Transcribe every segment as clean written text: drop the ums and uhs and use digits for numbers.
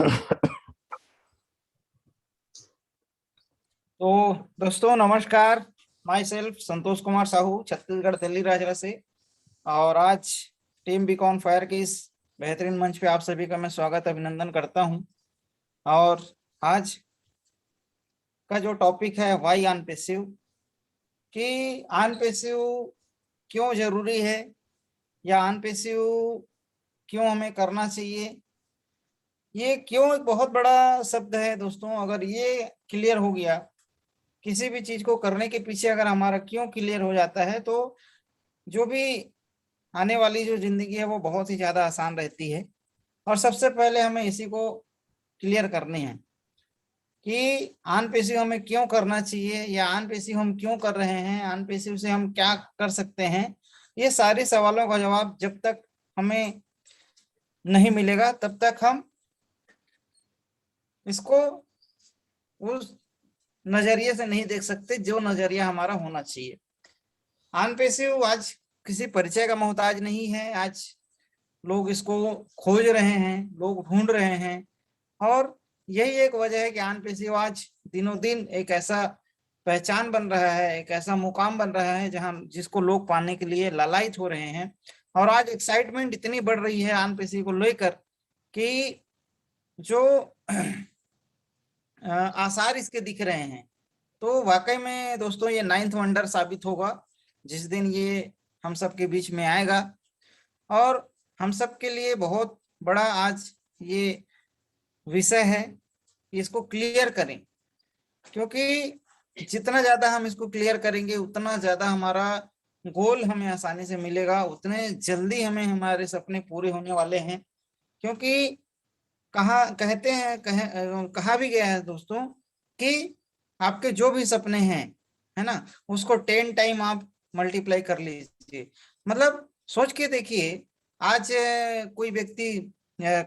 तो दोस्तों नमस्कार। माई सेल्फ संतोष कुमार साहू, छत्तीसगढ़ दिल्ली राज्य से। और आज टीम बीकॉन फायर के इस बेहतरीन मंच पे आप सभी का मैं स्वागत अभिनंदन करता हूं। और आज का जो टॉपिक है वाई ऑन पैसिव, कि ऑन पैसिव क्यों जरूरी है या ऑन पैसिव क्यों हमें करना चाहिए। ये क्यों एक बहुत बड़ा शब्द है दोस्तों। अगर ये क्लियर हो गया, किसी भी चीज को करने के पीछे अगर हमारा क्यों क्लियर हो जाता है, तो जो भी आने वाली जो जिंदगी है वो बहुत ही ज्यादा आसान रहती है। और सबसे पहले हमें इसी को क्लियर करनी है कि ऑन पैसिव हमें क्यों करना चाहिए या ऑन पैसिव हम क्यों कर रहे हैं, ऑन पैसिव से हम क्या कर सकते हैं। ये सारे सवालों का जवाब जब तक हमें नहीं मिलेगा तब तक हम इसको उस नजरिए से नहीं देख सकते जो नजरिया हमारा होना चाहिए। ऑन पैसिव आज किसी परिचय का मोहताज नहीं है। आज लोग इसको खोज रहे हैं, लोग ढूंढ रहे हैं। और यही एक वजह है कि ऑन पैसिव आज दिनों दिन एक ऐसा पहचान बन रहा है, एक ऐसा मुकाम बन रहा है जहां जिसको लोग पाने के लिए लालायित हो रहे हैं। और आज एक्साइटमेंट इतनी बढ़ रही है ऑन पैसिव को लेकर कि जो आसार इसके दिख रहे हैं। तो वाकई में दोस्तों ये नाइन्थ वंडर साबित होगा जिस दिन ये हम सब के बीच में आएगा। और हम सब के लिए बहुत बड़ा आज ये विषय है कि इसको क्लियर करें, क्योंकि जितना ज्यादा हम इसको क्लियर करेंगे उतना ज्यादा हमारा गोल हमें आसानी से मिलेगा, उतने जल्दी हमें हमारे सपने पूरे होने वाले हैं। क्योंकि कहते हैं कहा भी गया है दोस्तों कि आपके जो भी सपने हैं, है ना, उसको 10 टाइम आप मल्टीप्लाई कर लीजिए। मतलब सोच के देखिए। आज कोई व्यक्ति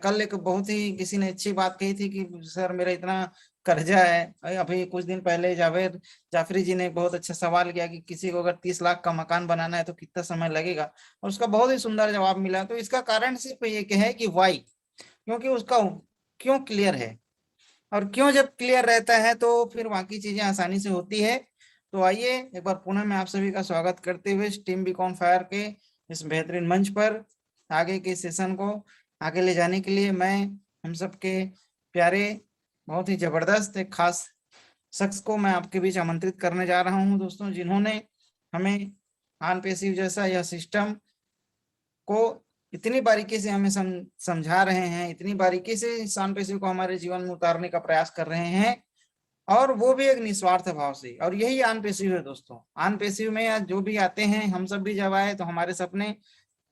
कल एक बहुत ही किसी ने अच्छी बात कही थी कि सर मेरा इतना कर्जा है। अभी कुछ दिन पहले जावेद जाफरी जी ने बहुत अच्छा सवाल किया कि किसी को अगर 30 लाख का मकान बनाना है तो कितना समय लगेगा, और उसका बहुत ही सुंदर जवाब मिला। तो इसका कारण सिर्फ ये है कि वाई, क्योंकि उसका क्यों क्लियर है। और क्यों जब क्लियर रहता है तो फिर बाकी चीजें आसानी से होती है। तो आइए एक बार पुनः मैं आप सभी का स्वागत करते हुए टीम बीकॉन फायर के इस बेहतरीन मंच पर आगे के सेशन को आगे ले जाने के लिए मैं हम सबके प्यारे बहुत ही जबरदस्त एक खास शख्स को मैं आपके बीच आमंत्रित करने जा रहा हूं दोस्तों, जिन्होंने हमें ऑन पैसिव जैसा यह सिस्टम को इतनी बारीकी से हमें समझा रहे हैं, इतनी बारीकी से इस ऑन पैसिव को हमारे जीवन में उतारने का प्रयास कर रहे हैं, और वो भी एक निस्वार्थ भाव से। और यही ऑन पैसिव है दोस्तों। ऑन पैसिव में आज जो भी आते हैं, हम सब भी जब आए तो हमारे सपने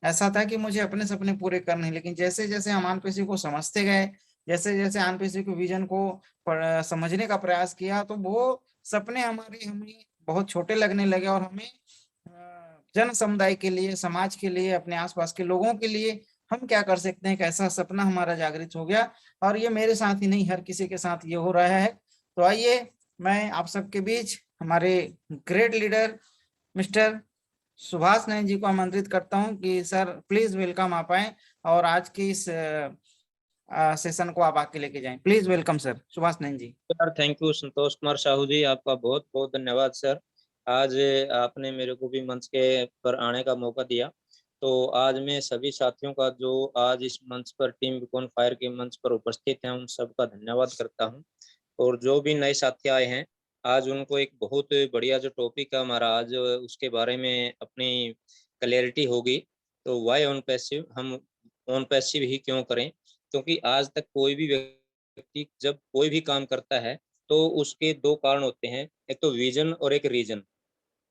ऐसा था कि मुझे अपने सपने पूरे करने हैं। लेकिन जैसे जैसे हम ऑन पैसिव को समझते गए, जैसे जैसे ऑन पैसिव के विजन को समझने का प्रयास किया, तो वो सपने हमारे हमें बहुत छोटे लगने लगे। और हमें जन समुदाय के लिए, समाज के लिए, अपने आसपास के लोगों के लिए हम क्या कर सकते हैं, कैसा सपना हमारा जागृत हो गया। और ये मेरे साथ ही नहीं, हर किसी के साथ ये हो रहा है। तो आइए मैं आप सबके बीच हमारे great leader mister Subhash Nayan जी को आमंत्रित करता हूं कि सर प्लीज वेलकम आप आए और आज की इस सेशन को आप आके लेके जाएं। Please welcome sir Subhash Nayan ji. Sir thank you Santosh Kumar Sahu ji, आपका बहुत बहुत धन्यवाद सर। आज आपने मेरे को भी मंच के पर आने का मौका दिया। तो आज मैं सभी साथियों का जो आज इस मंच पर टीम बीकॉन फायर के मंच पर उपस्थित हैं उन सबका धन्यवाद करता हूं। और जो भी नए साथी आए हैं आज उनको एक बहुत बढ़िया जो टॉपिक है हमारा आज उसके बारे में अपनी क्लैरिटी होगी। तो वाई ऑन पैसिव, हम ऑन पैसिव ही क्यों करें, क्योंकि आज तक कोई भी व्यक्ति जब कोई भी काम करता है तो उसके दो कारण होते हैं, एक तो विजन और एक रीजन।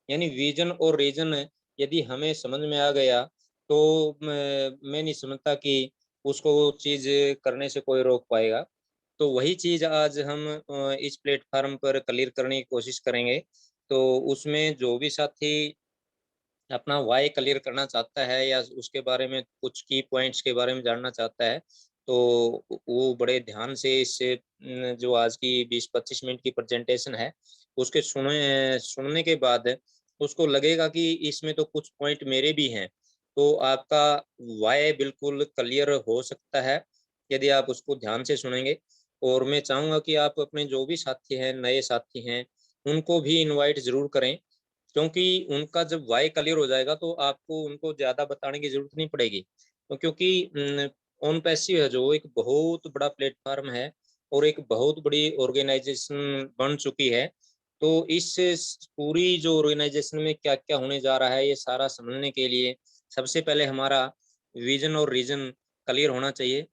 यानी विजन और रीजन यदि हमें समझ में आ गया तो मैं नहीं समझता कि उसको वो चीज करने से कोई रोक पाएगा। तो वही चीज आज हम इस प्लेटफॉर्म पर क्लियर करने की कोशिश करेंगे। तो उसमें जो भी साथी अपना वाई क्लियर करना चाहता है या उसके बारे में कुछ की पॉइंट्स के बारे में जानना चाहता है तो वो बड़े ध्यान से इस जो आज की 20-25 मिनट की प्रेजेंटेशन है उसके सुनने के बाद उसको लगेगा कि इसमें तो कुछ पॉइंट मेरे भी हैं। तो आपका वाई बिल्कुल क्लियर हो सकता है। यदि आप उसको ध्यान से सुनेंगे। और मैं चाहूँगा कि आप अपने जो भी साथी हैं, नए साथी हैं, उनको भी इनवाइट ज़रूर करें, क्योंकि उनका जब व्हाय क्लियर हो जाएगा तो आपको उनको ज़्यादा बताने की ज़रूरत नहीं पड़ेगी। तो क्योंकि ओन पैसिव है जो एक बहुत बड़ा प्लेटफ़ॉर्म है और एक बहुत बड़ी ऑर्गेनाइज़ेशन बन चुकी है। तो इस पूरी जो ऑर्गेनाइज़ेशन में क्या-क्या होने जा रहा है, ये सारा समझने के लिए सबसे पहले हमारा विज़न और रीज़न क्लियर होना चाहिए।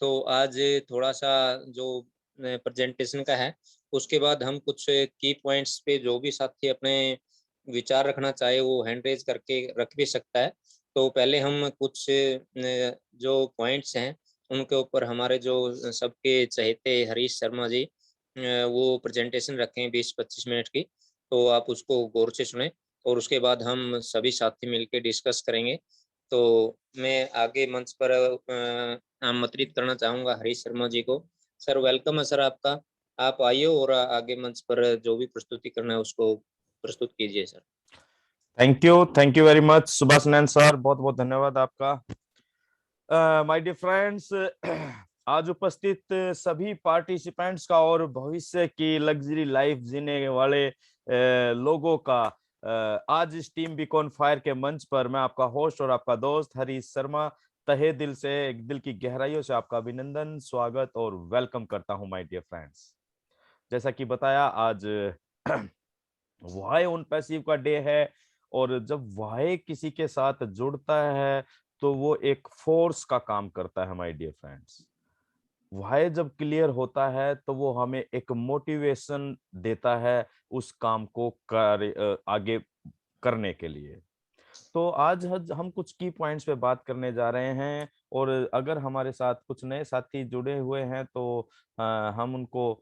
तो आज थोड़ा-सा जो प्रेज़ेंटेशन का है, उसके बाद हम कुछ की पॉइंट्स पे जो भी साथी अपने विचार रखना चाहे, वो हैंड रेज़ करके रख भी सकता है। तो पहले हम कुछ जो पॉइंट्स हैं, उनके ऊपर हमारे जो सबके चहेते हरीश शर्मा जी वो प्रेज़ेंटेशन रखें 20-25 मिनट की। तो आप उसको गौर से सुनें और उसके बाद हम सभी साथी मिलके डिस्कस करेंगे। तो मैं आगे मंच पर आमंत्रित करना चाहूँगा हरीश शर्मा जी को। सर वेलकम है सर आपका। आप आइए और आगे मंच पर जो भी प्रस्तुति करना है उसको प्रस्तुत कीजिए sir. Thank you very much Subhash Nain sir, बहुत बहुत धन्यवाद आपका। माय डियर फ्रेंड्स, आज उपस्थित सभी पार्टिसिपेंट्स का और भविष्य की लग्जरी लाइफ जीने वाले लोगों का आज इस टीम बीकॉन फायर के मंच पर मैं आपका होस्ट और आपका दोस्त हरीश शर्मा तहे दिल से, दिल की गहराइयों से आपका अभिनंदन, स्वागत और वेलकम करता हूं माय डियर फ्रेंड्स। जैसा कि बताया, आज वाई ऑन पैसिव का डे है और जब वाई किसी के साथ जुड़ता है तो वो एक फोर्स का काम करता है माय डियर फ्रेंड्स। वाई जब क्लियर होता है तो वो हमें एक मोटिवेशन देता है उस काम को आगे करने के लिए। तो आज हम कुछ की पॉइंट्स पे बात करने जा रहे हैं और अगर हमारे साथ कुछ नए साथी जुड़े हुए हैं तो हम उनको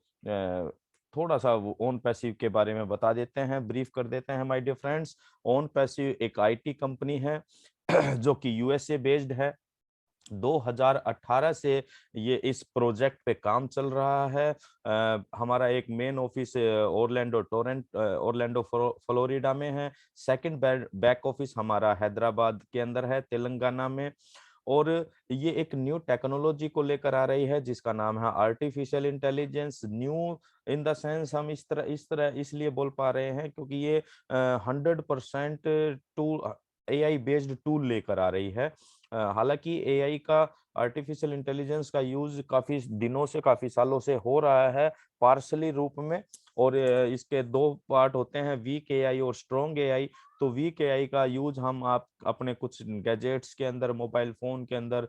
थोड़ा सा ओन पैसिव के बारे में बता देते हैं, ब्रीफ कर देते हैं my dear friends. OnPassive एक आईटी कंपनी है जो कि यूएसए बेस्ड है। 2018 से ये इस प्रोजेक्ट पे काम चल रहा है। हमारा एक मेन ऑफिस ओरलैंडो फ्लोरिडा में है। सेकंड बैक ऑफिस हमारा हैदराबाद के अंदर है, तेलंगाना में। और ये एक न्यू टेक्नोलॉजी को लेकर आ रही है जिसका नाम है artificial intelligence. New in the sense हम इस तरह इसलिए बोल पा रहे हैं क्योंकि ये 100% टूल, एआई बेस्ड टूल लेकर आ रही है। हालांकि एआई का, आर्टिफिशियल इंटेलिजेंस का यूज काफी दिनों से, काफी सालों से हो रहा है पार्शली रूप में। और इसके दो पार्ट होते हैं, वीक एआई और स्ट्रॉन्ग एआई। तो वीक एआई का यूज हम आप अपने कुछ गैजेट्स के अंदर, मोबाइल फोन के अंदर,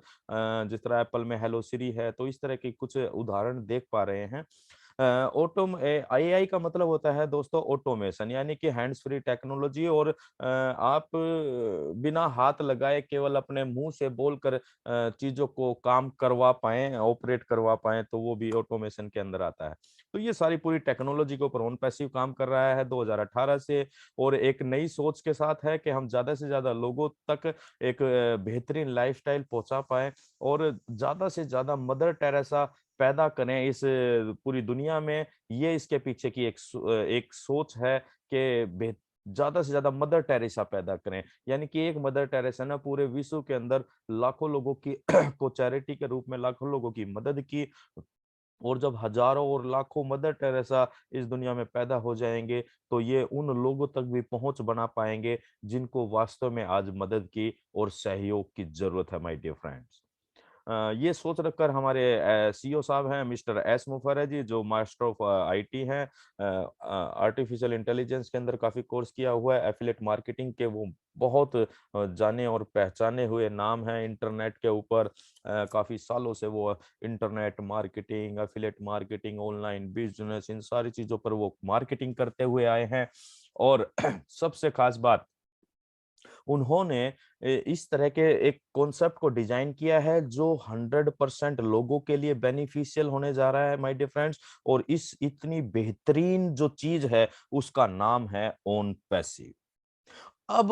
जिस तरह एप्पल में हेलो सिरी है, तो इस तरह के कुछ उदाहरण देख पा रहे हैं। एआई का मतलब होता है दोस्तों ऑटोमेशन, यानी कि हैंड्स फ्री टेक्नोलॉजी। और आप बिना हाथ लगाए केवल अपने मुंह से बोलकर चीजों को काम करवा पाए, ऑपरेट करवा पाए, तो वो भी ऑटोमेशन के अंदर आता है। तो ये सारी पूरी टेक्नोलॉजी के ऊपर ओन पैसिव काम कर रहा है 2018 से, और एक नई सोच के साथ है कि हम ज्यादा से ज्यादा लोगों तक एक बेहतरीन लाइफस्टाइल पहुंचा पाए और ज्यादा से ज्यादा मदर टेरेसा पैदा करें इस पूरी दुनिया में। ये इसके पीछे की एक सोच है कि ज्यादा से ज्यादा मदर टेरेसा पैदा करें, यानी कि एक मदर टेरेसा ना पूरे विश्व के अंदर लाखों लोगों की को चैरिटी के रूप में लाखों लोगों की मदद की। और जब हजारों और लाखों मदर टेरेसा इस दुनिया में पैदा हो जाएंगे तो ये उन लोगों तक भी पहुंच बना पाएंगे जिनको वास्तव में आज मदद की और सहयोग की जरूरत है माय डियर फ्रेंड्स। ये सोच रखकर हमारे सीईओ साहब हैं मिस्टर एस मुफर्रह जी, जो मास्टर ऑफ आईटी हैं, आर्टिफिशियल इंटेलिजेंस के अंदर काफी कोर्स किया हुआ है, एफिलिएट मार्केटिंग के वो बहुत जाने और पहचाने हुए नाम हैं इंटरनेट के ऊपर। काफी सालों से वो internet marketing, affiliate marketing, online business, इन सारी चीजों पर वो मार्केटिंग करते हुए आए हैं। और सबसे खास बात, उन्होंने इस तरह के एक कॉन्सेप्ट को डिजाइन किया है जो 100% लोगों के लिए बेनिफिशियल होने जा रहा है माय डियर फ्रेंड्स। और इस इतनी बेहतरीन जो चीज है उसका नाम है ओन पैसिव। अब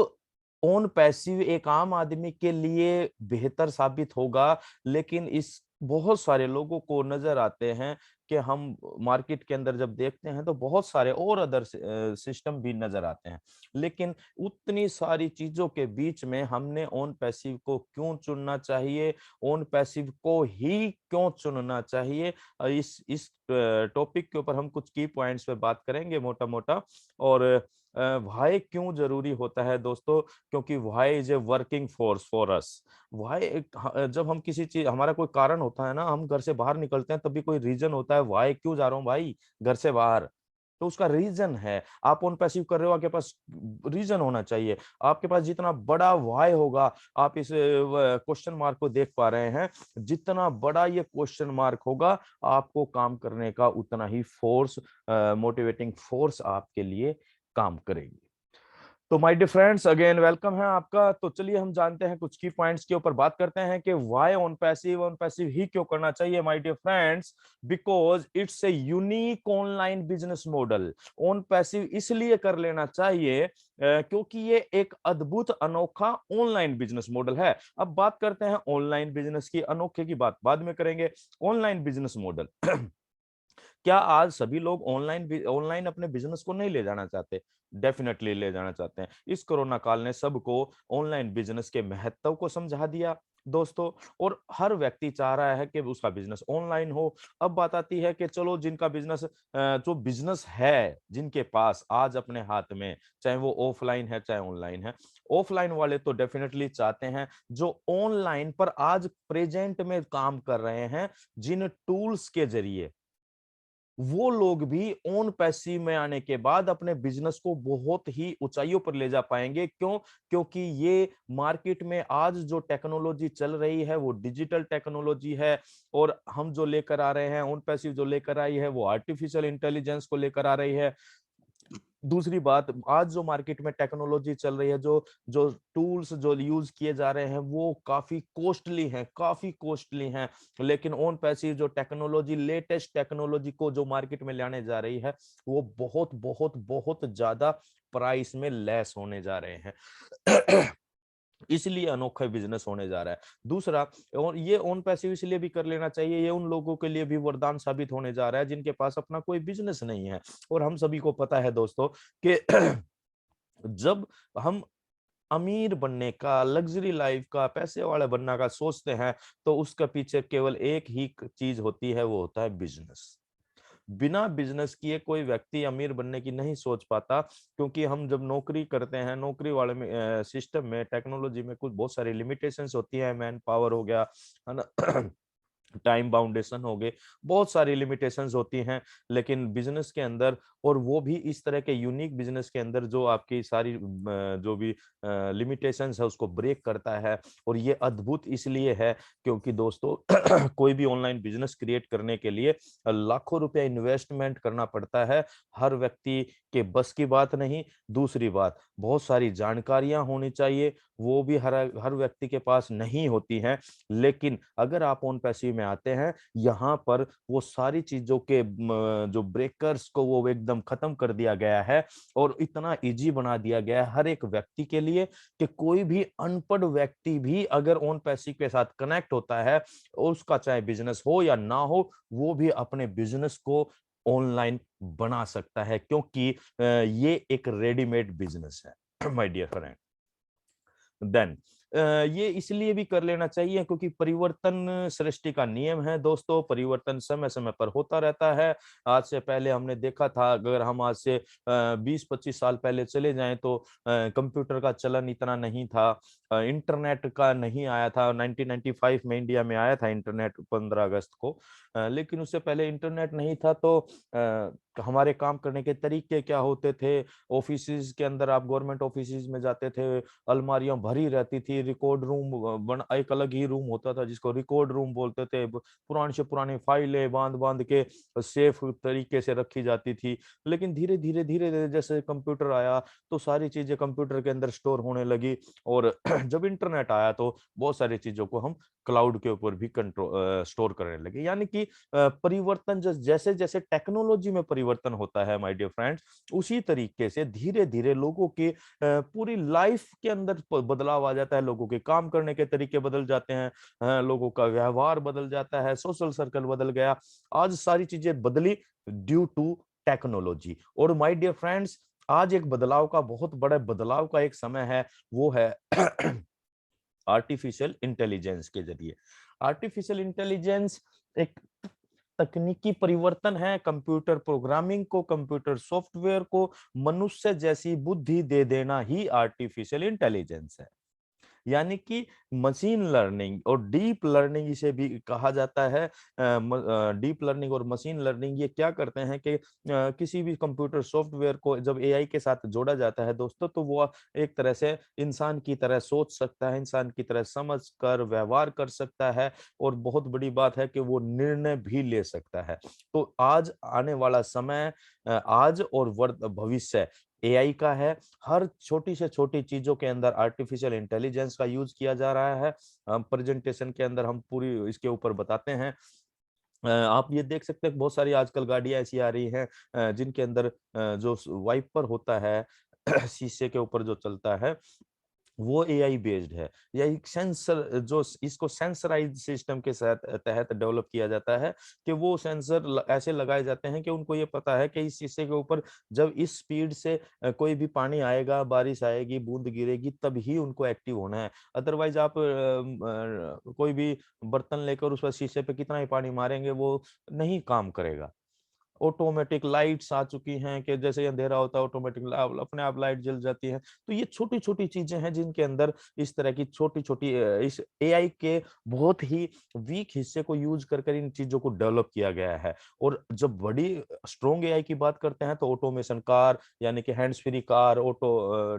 ओन पैसिव एक आम आदमी के लिए बेहतर साबित होगा, लेकिन इस बहुत सारे लोगों को नजर आते हैं कि हम मार्केट के अंदर जब देखते हैं तो बहुत सारे और अदर सिस्टम भी नजर आते हैं, लेकिन उतनी सारी चीजों के बीच में हमने ओन पैसिव को क्यों चुनना चाहिए, ओन पैसिव को ही क्यों चुनना चाहिए, इस टॉपिक के ऊपर हम कुछ की पॉइंट्स पे बात करेंगे मोटा मोटा। और व्हाई क्यों जरूरी होता है दोस्तों, क्योंकि why is a working force for us. Why जब हम किसी चीज, हमारा कोई कारण होता है ना, हम घर से बाहर निकलते हैं तभी कोई रीजन होता है, व्हाई क्यों जा रहा हूँ भाई घर से बाहर, तो उसका रीजन है। आप ऑन पैसिव कर रहे हो, आपके पास रीजन होना चाहिए। आपके पास जितना बड़ा व्हाई होगा, आप इस क्वेश्चन मार्क को देख पा रहे हैं, जितना बड़ा ये क्वेश्चन मार्क होगा आपको काम करने का उतना ही फोर्स, मोटिवेटिंग फोर्स आपके लिए काम करेगी। तो my dear friends, again welcome है आपका। तो चलिए हम जानते हैं कुछ की पॉइंट्स के ऊपर बात करते हैं कि व्हाई ऑन पैसिव ही क्यों करना चाहिए my dear friends, because it's a unique online business model. OnPassive इसलिए कर लेना चाहिए क्योंकि ये एक अद्भुत अनोखा ऑनलाइन बिजनेस मॉडल है। अब बात करते हैं ऑनलाइन बिजनेस की, अनोखे की बात बाद में करेंगे। ऑनलाइन बिजनेस मॉडल क्या आज सभी लोग ऑनलाइन अपने बिजनेस को नहीं ले जाना चाहते? डेफिनेटली ले जाना चाहते हैं। इस कोरोना काल ने सबको ऑनलाइन बिजनेस के महत्व को समझा दिया दोस्तों, और हर व्यक्ति चाह रहा है कि उसका बिजनेस ऑनलाइन हो। अब बात आती है कि चलो जिनका बिजनेस, जो बिजनेस है जिनके पास आज अपने हाथ में, चाहे वो ऑफलाइन है चाहे ऑनलाइन है, ऑफलाइन वाले तो डेफिनेटली चाहते हैं जो ऑनलाइन पर आज प्रेजेंट में काम कर रहे हैं, जिन टूल्स के जरिए वो लोग भी ओन पैसिव में आने के बाद अपने बिजनेस को बहुत ही ऊंचाइयों पर ले जा पाएंगे। क्यों? क्योंकि ये मार्केट में आज जो टेक्नोलॉजी चल रही है वो डिजिटल टेक्नोलॉजी है, और हम जो लेकर आ रहे हैं, ओन पैसिव जो लेकर आई है वो आर्टिफिशियल इंटेलिजेंस को लेकर आ रही है। दूसरी बात, आज जो मार्केट में टेक्नोलॉजी चल रही है, जो जो टूल्स जो यूज किए जा रहे हैं वो काफी कॉस्टली हैं, लेकिन ओन पैसिव जो टेक्नोलॉजी, लेटेस्ट टेक्नोलॉजी को जो मार्केट में लाने जा रही है वो बहुत बहुत बहुत ज्यादा प्राइस में लेस होने जा रहे हैं। इसलिए अनोखा बिजनेस होने जा रहा है। दूसरा, और ये ओन पैसिव इसलिए भी कर लेना चाहिए, ये उन लोगों के लिए भी वरदान साबित होने जा रहा है जिनके पास अपना कोई बिजनेस नहीं है। और हम सभी को पता है दोस्तों कि जब हम अमीर बनने का, लग्जरी लाइफ का, पैसे वाले बनने का सोचते हैं तो उसका पीछे केवल एक ही चीज होती है, वो होता है बिजनेस। बिना बिजनेस किए कोई व्यक्ति अमीर बनने की नहीं सोच पाता, क्योंकि हम जब नौकरी करते हैं, नौकरी वाले में सिस्टम में, टेक्नोलॉजी में कुछ बहुत सारी लिमिटेशंस होती है। मैन पावर हो गया, है ना, टाइम बाउंडेशन हो गए, बहुत सारी लिमिटेशंस होती हैं। लेकिन बिजनेस के अंदर, और वो भी इस तरह के यूनिक बिजनेस के अंदर जो आपकी सारी जो भी लिमिटेशंस है उसको ब्रेक करता है। और ये अद्भुत इसलिए है क्योंकि दोस्तों कोई भी ऑनलाइन बिजनेस क्रिएट करने के लिए लाखों रुपया इन्वेस्टमेंट करना पड़ता है, हर व्यक्ति के बस की बात नहीं। दूसरी बात, बहुत सारी जानकारियां होनी चाहिए, वो भी हर व्यक्ति के पास नहीं होती हैं। लेकिन अगर आप ऑन पैसिव में आते हैं, यहाँ पर वो सारी चीजों के जो ब्रेकर्स को वो एकदम खत्म कर दिया गया है, और इतना इजी बना दिया गया है हर एक व्यक्ति के लिए कि कोई भी अनपढ़ व्यक्ति भी अगर ऑन पैसिव के साथ कनेक्ट होता है, उसका चाहे बिजनेस हो या ना हो, वो भी अपने बिजनेस को ऑनलाइन बना सकता है, क्योंकि ये एक रेडीमेड बिजनेस है माय डियर फ्रेंड। देन ये इसलिए भी कर लेना चाहिए क्योंकि परिवर्तन सृष्टि का नियम है दोस्तों, परिवर्तन समय समय पर होता रहता है। आज से पहले हमने देखा था, अगर हम आज से 20-25 साल पहले चले जाएं तो कंप्यूटर का चलन इतना नहीं था, इंटरनेट का नहीं आया था। 1995 में इंडिया में आया था इंटरनेट, 15 अगस्त को। लेकिन उससे पहले इंटरनेट नहीं था, तो हमारे काम करने के तरीके क्या होते थे। ऑफिसेज के अंदर, आप गवर्नमेंट ऑफिसेज में जाते थे, अलमारियां भरी रहती थी, रिकॉर्ड रूम एक अलग ही रूम होता था जिसको रिकॉर्ड रूम बोलते थे। पुरानी से पुरानी फाइलें बांध बांध के सेफ तरीके से रखी जाती थी। लेकिन धीरे धीरे धीरे धीरे जैसे कंप्यूटर आया तो सारी चीजें कंप्यूटर के अंदर स्टोर होने लगी, और जब इंटरनेट आया तो बहुत सारी चीजों को हम क्लाउड के ऊपर भी कंट्रोल स्टोर करने लगे। यानी कि परिवर्तन जैसे जैसे टेक्नोलॉजी में परिवर्तन परिवर्तन होता है माय डियर फ्रेंड्स, उसी तरीके से धीरे धीरे लोगों के पूरी लाइफ के अंदर बदलाव आ जाता है। लोगों के काम करने के तरीके बदल जाते हैं, लोगों का व्यवहार बदल जाता है, सोशल सर्कल बदल गया। आज सारी चीजें बदली ड्यू टू टेक्नोलॉजी। और माय डियर फ्रेंड्स, आज एक बदलाव का, बहुत बड़े बदलाव का एक समय है, वो है आर्टिफिशियल इंटेलिजेंस के जरिए। आर्टिफिशियल इंटेलिजेंस एक तकनीकी परिवर्तन है। कंप्यूटर प्रोग्रामिंग को, कंप्यूटर सॉफ्टवेयर को मनुष्य जैसी बुद्धि दे देना ही आर्टिफिशियल इंटेलिजेंस है। यानी कि मशीन लर्निंग और डीप लर्निंग इसे भी कहा जाता है। डीप लर्निंग और मशीन लर्निंग ये क्या करते हैं कि किसी भी कंप्यूटर सॉफ्टवेयर को जब एआई के साथ जोड़ा जाता है दोस्तों, तो वो एक तरह से इंसान की तरह सोच सकता है, इंसान की तरह समझ कर व्यवहार कर सकता है, और बहुत बड़ी बात है कि वो निर्णय भी ले सकता है। तो आज आने वाला समय, आज और भविष्य एआई का है। हर छोटी से छोटी चीजों के अंदर आर्टिफिशियल इंटेलिजेंस का यूज किया जा रहा है। प्रेजेंटेशन के अंदर हम पूरी इसके ऊपर बताते हैं। आप ये देख सकते हैं बहुत सारी आजकल गाड़ियां ऐसी आ रही हैं जिनके अंदर जो वाइपर होता है शीशे के ऊपर जो चलता है, वो एआई बेस्ड है। या एक सेंसर, जो इसको सेंसराइज सिस्टम के तहत डेवलप किया जाता है, कि वो सेंसर ऐसे लगाए जाते हैं कि उनको ये पता है कि इस शीशे के ऊपर जब इस स्पीड से कोई भी पानी आएगा, बारिश आएगी, बूंद गिरेगी, तब ही उनको एक्टिव होना है। अदरवाइज आप कोई भी बर्तन लेकर उस पर शीशे पे कितना ही पानी मारेंगे, वो नहीं काम करेगा। ऑटोमेटिक लाइट्स आ चुकी हैं कि जैसे ही अंधेरा होता है ऑटोमेटिक अपने आप लाइट जल जाती है। तो ये छोटी छोटी चीजें हैं जिनके अंदर इस तरह की छोटी छोटी इस एआई के बहुत ही वीक हिस्से को यूज कर इन चीजों को डेवलप किया गया है। और जब बड़ी स्ट्रॉन्ग एआई की बात करते हैं तो ऑटोमेशन कार, यानी कि hands free car,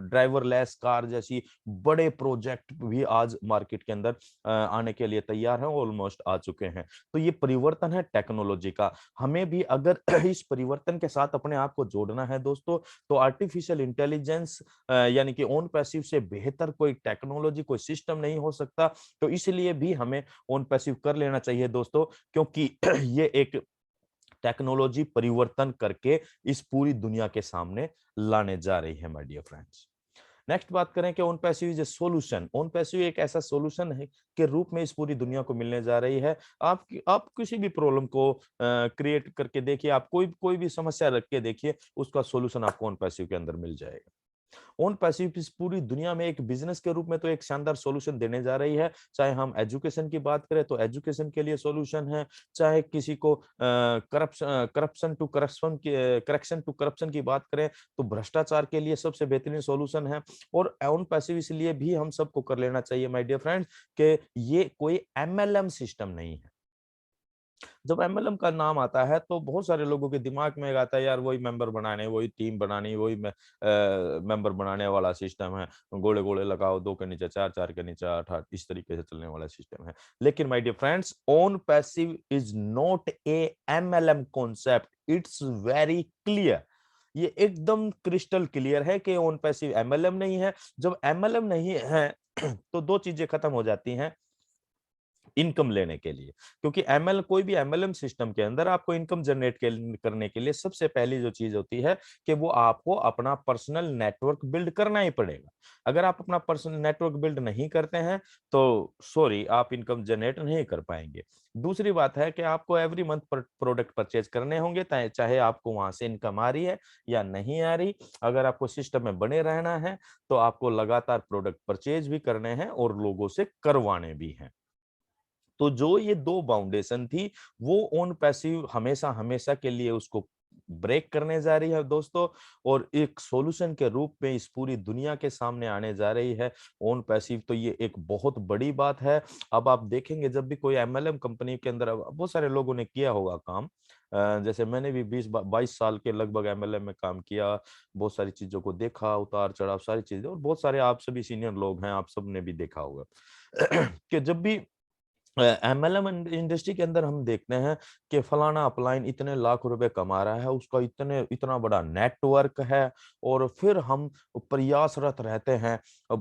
driverless car जैसी बड़े प्रोजेक्ट भी आज मार्केट के अंदर आने के लिए तैयार हैं, ऑलमोस्ट आ चुके हैं। तो ये परिवर्तन है टेक्नोलॉजी का। हमें भी अगर इस परिवर्तन के साथ अपने आप को जोड़ना है दोस्तों, तो आर्टिफिशियल इंटेलिजेंस यानी कि ऑन पैसिव से बेहतर कोई टेक्नोलॉजी, कोई सिस्टम नहीं हो सकता। तो इसलिए भी हमें ऑन पैसिव कर लेना चाहिए दोस्तों, क्योंकि ये एक टेक्नोलॉजी परिवर्तन करके इस पूरी दुनिया के सामने लाने जा रही है माय डियर फ्रेंड्स। नेक्स्ट बात करें कि on passive is a solution. On passive एक ऐसा सॉल्यूशन है के रूप में इस पूरी दुनिया को मिलने जा रही है। आप किसी भी प्रॉब्लम को क्रिएट करके देखिए, आप कोई भी समस्या रख के देखिए, उसका सॉल्यूशन आपको ऑन पैसिव के अंदर मिल जाएगा। ऑन पैसिव इस पूरी दुनिया में एक बिजनेस के रूप में तो एक शानदार सॉल्यूशन देने जा रही है। चाहे हम एजुकेशन की बात करें तो एजुकेशन के लिए सॉल्यूशन है, चाहे किसी को करप्शन टू करप्शन की बात करें तो भ्रष्टाचार के लिए सबसे बेहतरीन सॉल्यूशन है। और ऑन पैसिव इसलिए भी हम सबको कर लेना चाहिए माय डियर फ्रेंड्स कि ये कोई एमएलएम सिस्टम नहीं है। जब एमएलएम का नाम आता है तो बहुत सारे लोगों के दिमाग में आता है, यार वही मेंबर बनाने, वही टीम बनानी, वही मेंबर बनाने वाला सिस्टम है, गोले गोले लगाओ, 2 के नीचे 4, 4 के नीचे 8, 8 इस तरीके से चलने वाला सिस्टम है। लेकिन my dear friends, OnPassive is not a MLM concept, it's very clear. ये एकदम क्रिस्टल क्लियर है कि ऑन पैसिव एमएलएम नहीं है। जब एमएलएम नहीं है तो दो चीजें खत्म हो जाती हैं इनकम लेने के लिए, क्योंकि कोई भी एमएलएम सिस्टम के अंदर आपको इनकम जनरेट करने के लिए सबसे पहली जो चीज होती है कि वो आपको अपना पर्सनल नेटवर्क बिल्ड करना ही पड़ेगा। अगर आप अपना पर्सनल नेटवर्क बिल्ड नहीं करते हैं तो सॉरी, आप इनकम जनरेट नहीं कर पाएंगे। दूसरी बात है कि आपको एवरी मंथ प्रोडक्ट परचेज करने होंगे, चाहे आपको वहां से इनकम आ रही है या नहीं आ रही। अगर आपको सिस्टम में बने रहना है तो आपको लगातार प्रोडक्ट परचेज भी करने हैं और लोगों से करवाने भी हैं। तो जो ये दो बाउंडेशन थी, वो ऑन पैसिव हमेशा हमेशा के लिए उसको ब्रेक करने जा रही है दोस्तों, और एक सॉल्यूशन के रूप में इस पूरी दुनिया के सामने आने जा रही है ऑन पैसिव। तो ये एक बहुत बड़ी बात है। अब आप देखेंगे जब भी कोई एमएलएम कंपनी के अंदर, बहुत सारे लोगों ने किया होगा काम, जैसे मैंने भी 20-22 साल के लगभग एमएलएम में काम किया, बहुत सारी चीजों को देखा, उतार चढ़ाव सारी चीजें, और बहुत सारे आप सभी सीनियर लोग हैं, आप सबने भी देखा होगा कि जब भी एमएलएम इंडस्ट्री के अंदर हम देखते हैं कि फलाना अपलाइन इतने लाख रुपए कमा रहा है, उसका इतना बड़ा नेटवर्क है, और फिर हम प्रयासरत रहते हैं।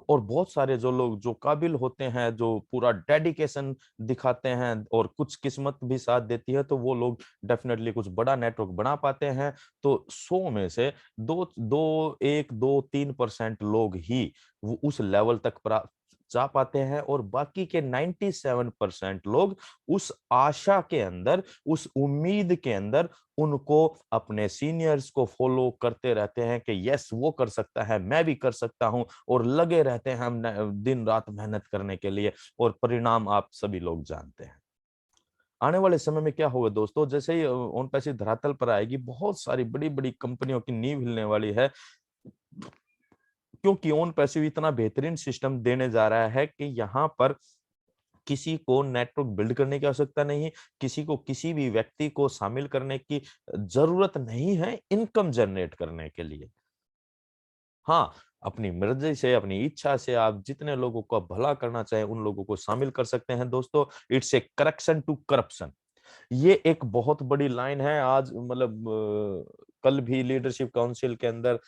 और बहुत सारे जो लोग जो काबिल होते हैं, जो पूरा डेडिकेशन दिखाते हैं और कुछ किस्मत भी साथ देती है, तो वो लोग डेफिनेटली कुछ बड़ा नेटवर्क बना पाते हैं। तो 100 में से 1-2-3% लोग ही वो उस लेवल तक जा पाते हैं, और बाकी के 97% लोग उस आशा के अंदर, उस उम्मीद के अंदर उनको, अपने सीनियर्स को फॉलो करते रहते हैं कि यस वो कर सकता है, मैं भी कर सकता हूं, और लगे रहते हैं हम दिन रात मेहनत करने के लिए, और परिणाम आप सभी लोग जानते हैं। आने वाले समय में क्या होगा दोस्तों, जैसे ही ओन पैसे धरातल पर आएगी, बहुत सारी बड़ी बड़ी कंपनियों की नींव हिलने वाली है, क्योंकि ओन पैसिव इतना बेहतरीन सिस्टम देने जा रहा है कि यहाँ पर किसी को नेटवर्क बिल्ड करने की आवश्यकता नहीं, किसी को किसी भी व्यक्ति को शामिल करने की जरूरत नहीं है इनकम जनरेट करने के लिए। हाँ, अपनी मर्जी से, अपनी इच्छा से आप जितने लोगों को भला करना चाहे उन लोगों को शामिल कर सकते हैं दोस्तों। It's a correction to corruption. ये एक बहुत बड़ी लाइन है। आज मतलब कल भी लीडरशिप काउंसिल के अंदर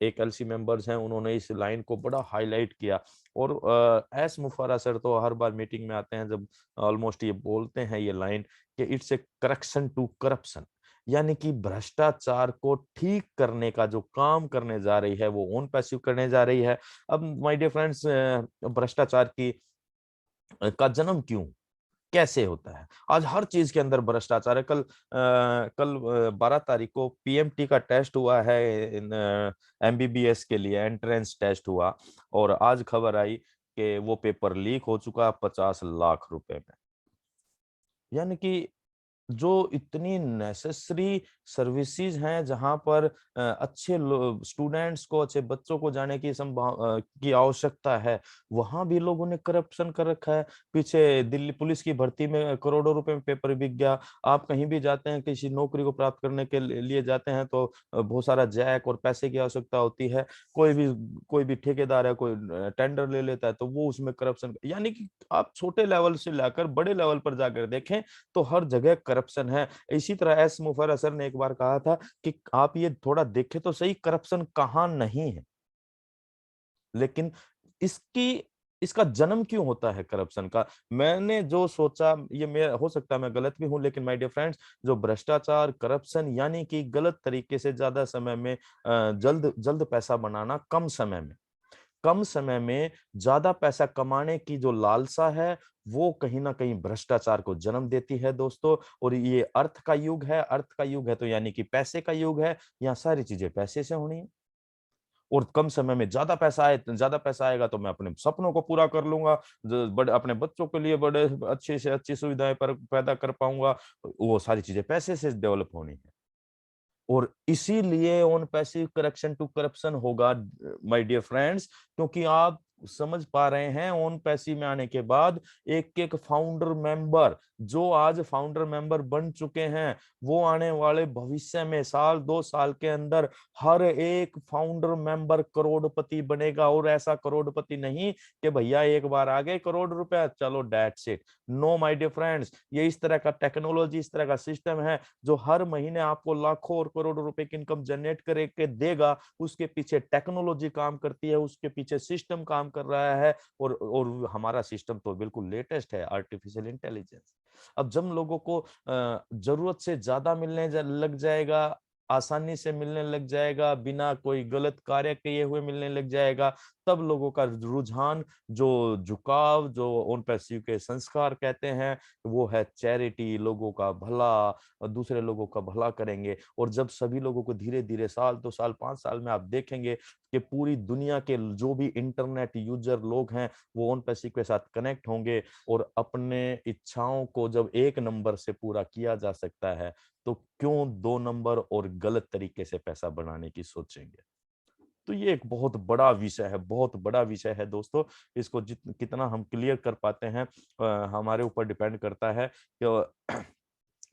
एक एलसी मेंबर्स हैं, उन्होंने इस लाइन को बड़ा हाईलाइट किया, और एस मुफारा सर तो हर बार मीटिंग में आते हैं जब ऑलमोस्ट ये बोलते हैं ये लाइन कि it's a correction to corruption, यानी कि भ्रष्टाचार को ठीक करने का जो काम करने जा रही है वो ओन पैसिव करने जा रही है। अब माय डियर फ्रेंड्स, भ्रष्टाचार का जन्म क्यों, कैसे होता है? आज हर चीज के अंदर भ्रष्टाचार है। कल 12 तारीख को पीएमटी का टेस्ट हुआ है, एमबीबीएस के लिए एंट्रेंस टेस्ट हुआ, और आज खबर आई कि वो पेपर लीक हो चुका 50 लाख रुपए में। यानी कि जो इतनी नेसेसरी सर्विसेज हैं, जहां पर अच्छे स्टूडेंट्स को, अच्छे बच्चों को जाने की आवश्यकता है, वहां भी लोगों ने करप्शन कर रखा है। पीछे दिल्ली पुलिस की भर्ती में करोड़ों रुपए में पेपर बिक गया। आप कहीं भी जाते हैं, किसी नौकरी को प्राप्त करने के लिए जाते हैं, तो बहुत सारा जैक और पैसे की आवश्यकता होती है। कोई भी ठेकेदार है, कोई टेंडर ले लेता है, तो वो उसमें करप्शन, यानी कि आप छोटे लेवल से लाकर बड़े लेवल पर जाकर देखें तो हर जगह करप्शन है। इसी तरह एस मुफर्रर सर ने एक बार कहा था कि आप ये थोड़ा देखें तो सही, करप्शन कहां नहीं है। लेकिन इसका जन्म क्यों होता है करप्शन का? मैंने जो सोचा, ये मेरा हो सकता है मैं गलत भी हूं, लेकिन माय डियर फ्रेंड्स, जो भ्रष्टाचार, करप्शन, यानी कि गलत तरीके से ज्यादा समय में जल्द जल्द पैसा बनाना, कम समय में ज्यादा पैसा कमाने की जो लालसा है, वो कहीं ना कहीं भ्रष्टाचार को जन्म देती है दोस्तों। और ये अर्थ का युग है, तो यानी कि पैसे का युग है। यहाँ सारी चीजें पैसे से होनी है, और कम समय में ज्यादा पैसा आएगा तो मैं अपने सपनों को पूरा कर लूंगा, बड़े अपने बच्चों के लिए बड़े अच्छे से अच्छी सुविधाएं पैदा कर पाऊंगा। वो सारी चीजें पैसे से डेवलप होनी है, और इसीलिए OnPassive correction to corruption होगा माय डियर फ्रेंड्स, क्योंकि आप समझ पा रहे हैं ऑन पैसिव में आने के बाद एक एक फाउंडर मेंबर, जो आज फाउंडर मेंबर बन चुके हैं, वो आने वाले भविष्य में साल 2 साल के अंदर हर एक फाउंडर मेंबर करोड़पति बनेगा। और ऐसा करोड़पति नहीं कि भैया एक बार आ गए करोड़ रुपया, चलो that's it. No my dear friends, ये इस तरह का टेक्नोलॉजी, इस तरह का सिस्टम है जो हर महीने आपको लाखों और करोड़ों रुपए की इनकम जनरेट करके देगा। उसके पीछे टेक्नोलॉजी काम करती है, उसके पीछे सिस्टम काम कर रहा है, और हमारा सिस्टम तो बिल्कुल लेटेस्ट है, आर्टिफिशियल इंटेलिजेंस। अब जब लोगों को जरूरत से ज्यादा मिलने लग जाएगा, आसानी से मिलने लग जाएगा, बिना कोई गलत कार्य किए हुए मिलने लग जाएगा, तब लोगों का रुझान, जो झुकाव, जो ओन पैसिव के संस्कार कहते हैं, वो है चैरिटी, लोगों का भला, दूसरे लोगों का भला करेंगे। और जब सभी लोगों को धीरे धीरे साल 2 साल 5 साल में आप देखेंगे कि पूरी दुनिया के जो भी इंटरनेट यूजर लोग हैं, वो ओन पैसिव के साथ कनेक्ट होंगे, और अपने इच्छाओं को जब 1 नंबर से पूरा किया जा सकता है, तो क्यों 2 नंबर और गलत तरीके से पैसा बनाने की सोचेंगे? तो ये एक बहुत बड़ा विषय है, बहुत बड़ा विषय है दोस्तों। इसको कितना हम क्लियर कर पाते हैं, हमारे ऊपर डिपेंड करता है। कि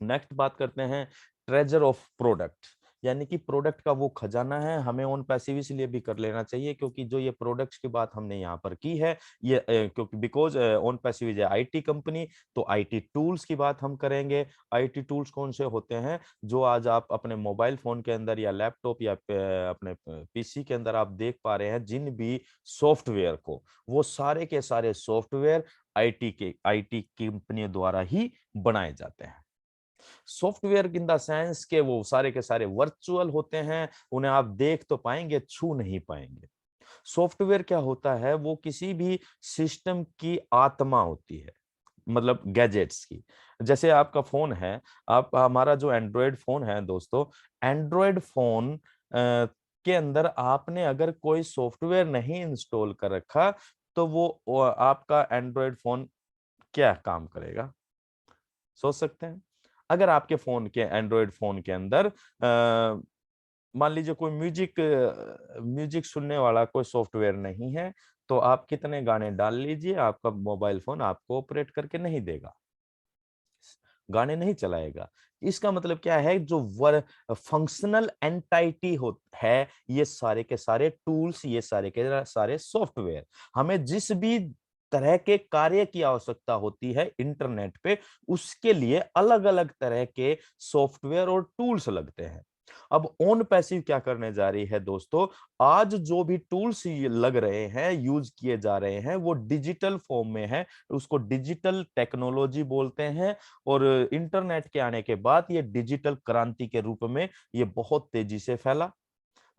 नेक्स्ट बात करते हैं ट्रेजर ऑफ प्रोडक्ट, यानी कि प्रोडक्ट का वो खजाना है, हमें ऑन पैसिव इसलिए भी कर लेना चाहिए क्योंकि जो ये प्रोडक्ट्स की बात हमने यहाँ पर की है, ये क्योंकि because on passive is IT company, तो आईटी टूल्स की बात हम करेंगे। आईटी टूल्स कौन से होते हैं जो आज आप अपने मोबाइल फोन के अंदर या लैपटॉप या अपने पीसी के अंदर आप देख पा रहे हैं, जिन भी सॉफ्टवेयर को, वो सारे के सारे सॉफ्टवेयर आईटी कंपनियों द्वारा ही बनाए जाते हैं। सॉफ्टवेयर इन द सेंस के वो सारे के सारे वर्चुअल होते हैं, उन्हें आप देख तो पाएंगे, छू नहीं पाएंगे। सॉफ्टवेयर क्या होता है, वो किसी भी सिस्टम की आत्मा होती है, मतलब गैजेट्स की। जैसे आपका फोन है, आप हमारा जो एंड्रॉयड फोन है दोस्तों, एंड्रॉयड फोन के अंदर आपने अगर कोई सॉफ्टवेयर नहीं इंस्टॉल कर रखा, तो वो आपका एंड्रॉयड फोन क्या काम करेगा, सोच सकते हैं? अगर आपके फोन के एंड्रॉयड फोन के अंदर मान लीजिए कोई म्यूजिक सुनने वाला कोई सॉफ्टवेयर नहीं है, तो आप कितने गाने डाल लीजिए, आपका मोबाइल फोन आपको ऑपरेट करके नहीं देगा, गाने नहीं चलाएगा। इसका मतलब क्या है, जो फंक्शनल एंटाइटी है, ये सारे के सारे टूल्स, ये सारे के सारे सॉफ्टवेयर, हमें जिस भी तरह के कार्य की आवश्यकता होती है इंटरनेट पे, उसके लिए अलग अलग तरह के सॉफ्टवेयर और टूल्स लगते हैं। अब ऑन पैसिव क्या करने जा रही है दोस्तों, आज जो भी टूल्स लग रहे हैं, यूज किए जा रहे हैं, वो डिजिटल फॉर्म में है, उसको डिजिटल टेक्नोलॉजी बोलते हैं। और इंटरनेट के आने के बाद ये डिजिटल क्रांति के रूप में ये बहुत तेजी से फैला।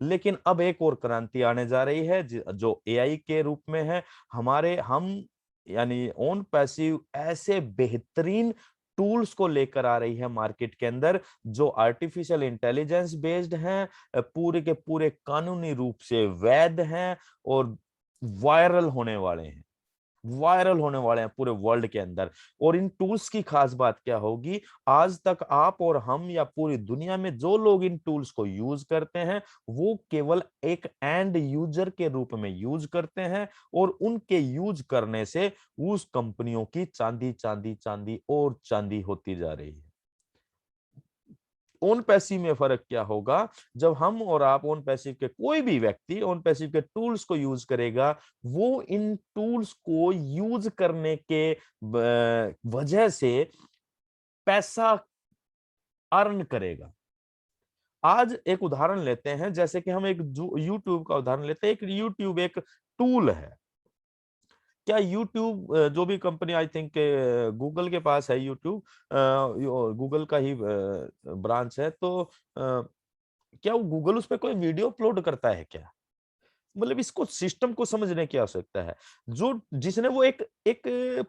लेकिन अब एक और क्रांति आने जा रही है जो एआई के रूप में है। हम यानी ऑन पैसिव ऐसे बेहतरीन टूल्स को लेकर आ रही है मार्केट के अंदर, जो आर्टिफिशियल इंटेलिजेंस बेस्ड हैं, पूरे के पूरे कानूनी रूप से वैध हैं और वायरल होने वाले हैं पूरे वर्ल्ड के अंदर। और इन टूल्स की खास बात क्या होगी, आज तक आप और हम या पूरी दुनिया में जो लोग इन टूल्स को यूज करते हैं, वो केवल एक एंड यूजर के रूप में यूज करते हैं, और उनके यूज करने से उस कंपनियों की चांदी चांदी चांदी और चांदी होती जा रही है। ऑन पैसिव में फर्क क्या होगा, जब हम और आप ऑन पैसिव के कोई भी व्यक्ति ऑन पैसिव के टूल्स को यूज करेगा, वो इन टूल्स को यूज करने के वजह से पैसा अर्न करेगा। आज एक उदाहरण लेते हैं, जैसे कि हम एक यूट्यूब का उदाहरण लेते हैं। एक यूट्यूब एक टूल है। क्या यूट्यूब, जो भी कंपनी, आई थिंक गूगल के पास है यूट्यूब, गूगल का ही ब्रांच है, तो क्या वो गूगल उस पर कोई वीडियो अपलोड करता है क्या? मतलब इसको सिस्टम को समझने की आवश्यकता है। जो जिसने वो एक एक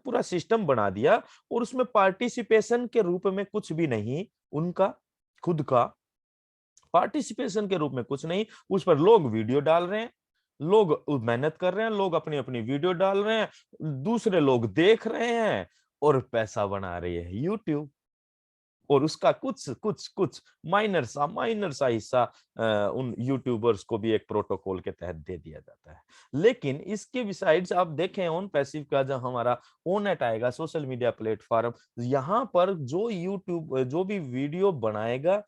पूरा सिस्टम बना दिया, और उसमें पार्टिसिपेशन के रूप में कुछ भी नहीं, उनका खुद का पार्टिसिपेशन के रूप में कुछ नहीं, उस पर लोग वीडियो डाल रहे हैं, लोग मेहनत कर रहे हैं, लोग अपनी अपनी वीडियो डाल रहे हैं, दूसरे लोग देख रहे हैं और पैसा बना रही है यूट्यूब। और उसका कुछ कुछ कुछ माइनर सा हिस्सा उन यूट्यूबर्स को भी एक प्रोटोकॉल के तहत दे दिया जाता है। लेकिन इसके बिसाइड्स आप देखें, ऑन पैसिव का जब हमारा ओनेट आएगा, सोशल मीडिया प्लेटफॉर्म, यहाँ पर जो यूट्यूब जो भी वीडियो बनाएगा,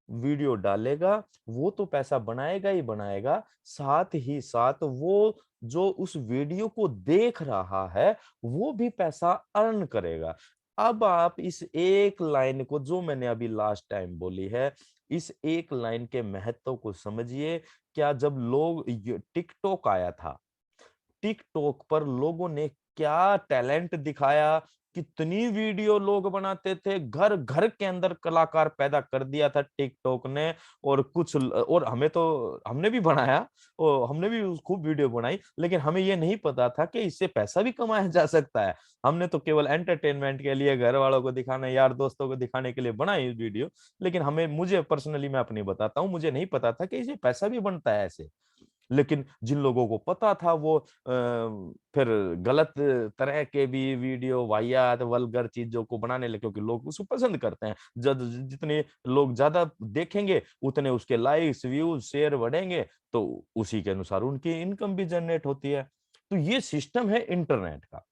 वीडियो डालेगा, वो तो पैसा बनाएगा ही बनाएगा, साथ ही साथ वो जो उस वीडियो को देख रहा है, वो भी पैसा अर्न करेगा। अब आप इस एक लाइन को, जो मैंने अभी लास्ट टाइम बोली है, इस एक लाइन के महत्व को समझिए। क्या जब लोग टिकटॉक आया था, टिकटॉक पर लोगों ने क्या टैलेंट दिखाया, कितनी वीडियो लोग बनाते थे, घर घर के अंदर कलाकार पैदा कर दिया था टिकटॉक ने। और और हमने भी बनाया, और हमने भी खूब वीडियो बनाई, लेकिन हमें ये नहीं पता था कि इससे पैसा भी कमाया जा सकता है। हमने तो केवल एंटरटेनमेंट के लिए, घर वालों को दिखाने, यार दोस्तों को दिखाने के लिए बनाई वीडियो, लेकिन मुझे पर्सनली, मैं अपनी बताता हूँ, मुझे नहीं पता था कि इससे पैसा भी बनता है ऐसे। लेकिन जिन लोगों को पता था, वो फिर गलत तरह के भी वीडियो, वाहियात वल्गर चीजों को बनाने लगे, क्योंकि लोग उसको पसंद करते हैं। जितने लोग ज्यादा देखेंगे, उतने उसके लाइक्स, व्यूज, शेयर बढ़ेंगे, तो उसी के अनुसार उनकी इनकम भी जनरेट होती है। तो ये सिस्टम है इंटरनेट का।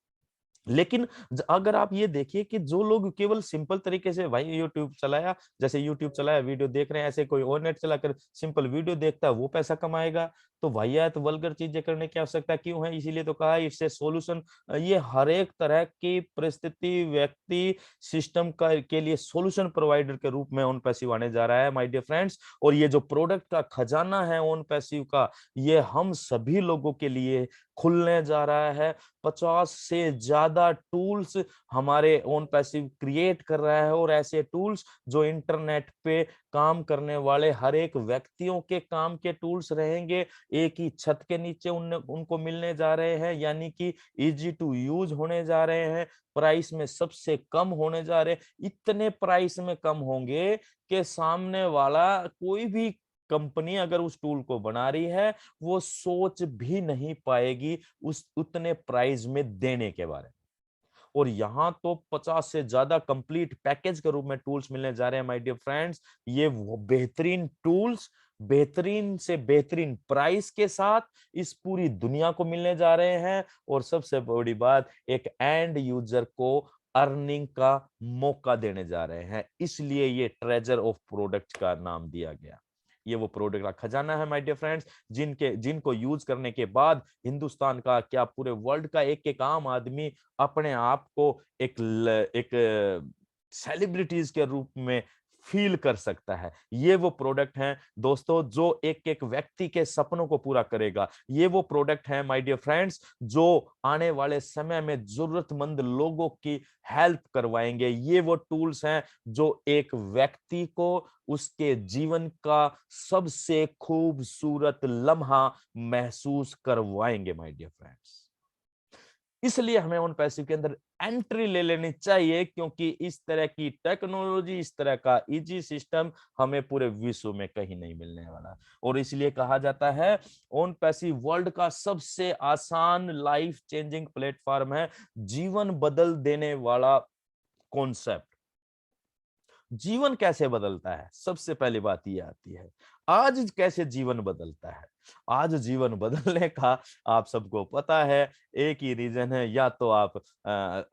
लेकिन अगर आप ये देखिए कि जो लोग केवल सिंपल तरीके से भाई यूट्यूब चलाया, जैसे यूट्यूब चलाया वीडियो देख रहे हैं, ऐसे कोई और नेट चलाकर सिंपल वीडियो देखता है वो पैसा कमाएगा, तो वाहियात वल्गर चीजें करने की आवश्यकता क्यों है? इसीलिए तो कहा है इससे सॉल्यूशन, ये हर एक तरह की परिस्थिति, व्यक्ति, सिस्टम का के लिए सॉल्यूशन प्रोवाइडर के रूप में ओन पैसिव आने जा रहा है माय डियर फ्रेंड्स। और ये जो प्रोडक्ट का खजाना है ओन पैसिव का, ये हम सभी लोगों के लिए खुलने जा रहा है। 50 से ज्यादा टूल्स हमारे ओन पैसिव क्रिएट कर रहा है, और ऐसे टूल्स जो इंटरनेट पे काम करने वाले हर एक व्यक्तियों के काम के टूल्स रहेंगे, एक ही छत के नीचे उनको मिलने जा रहे हैं, यानी कि इजी टू यूज होने जा रहे हैं, प्राइस में सबसे कम होने जा रहे हैं। इतने प्राइस में कम होंगे कि सामने वाला कोई भी कंपनी अगर उस टूल को बना रही है, वो सोच भी नहीं पाएगी उस उतने प्राइस में देने के बारे में। और यहाँ तो 50 से ज्यादा कंप्लीट पैकेज के रूप में टूल्स मिलने जा रहे हैं माय डियर फ्रेंड्स। ये वो बेहतरीन टूल्स बेहतरीन से बेहतरीन प्राइस के साथ इस पूरी दुनिया को मिलने जा रहे हैं, और सबसे बड़ी बात, एक एंड यूजर को अर्निंग का मौका देने जा रहे हैं। इसलिए ये ट्रेजर ऑफ प्रोडक्ट का नाम दिया गया। ये वो प्रोडक्ट का खजाना है माय डियर फ्रेंड्स, जिनको यूज करने के बाद हिंदुस्तान का क्या पूरे वर्ल्ड का एक एक आम आदमी अपने आप को एक सेलिब्रिटीज के रूप में फील कर सकता है। ये वो प्रोडक्ट हैं दोस्तों जो एक एक व्यक्ति के सपनों को पूरा करेगा। ये वो प्रोडक्ट हैं माय डियर फ्रेंड्स जो आने वाले समय में जरूरतमंद लोगों की हेल्प करवाएंगे। ये वो टूल्स हैं जो एक व्यक्ति को उसके जीवन का सबसे खूबसूरत लम्हा महसूस करवाएंगे माय डियर फ्रेंड्स। इसलिए हमें उन पैसिव के अंदर एंट्री ले लेनी चाहिए, क्योंकि इस तरह की टेक्नोलॉजी, इस तरह का इजी सिस्टम हमें पूरे विश्व में कहीं नहीं मिलने वाला। और इसलिए कहा जाता है ओन पैसिव वर्ल्ड का सबसे आसान लाइफ चेंजिंग प्लेटफॉर्म है, जीवन बदल देने वाला कॉन्सेप्ट। जीवन कैसे बदलता है? सबसे पहली बात ये आती है, आज कैसे जीवन बदलता है? आज जीवन बदलने का आप सबको पता है, एक ही रीजन है, या तो आप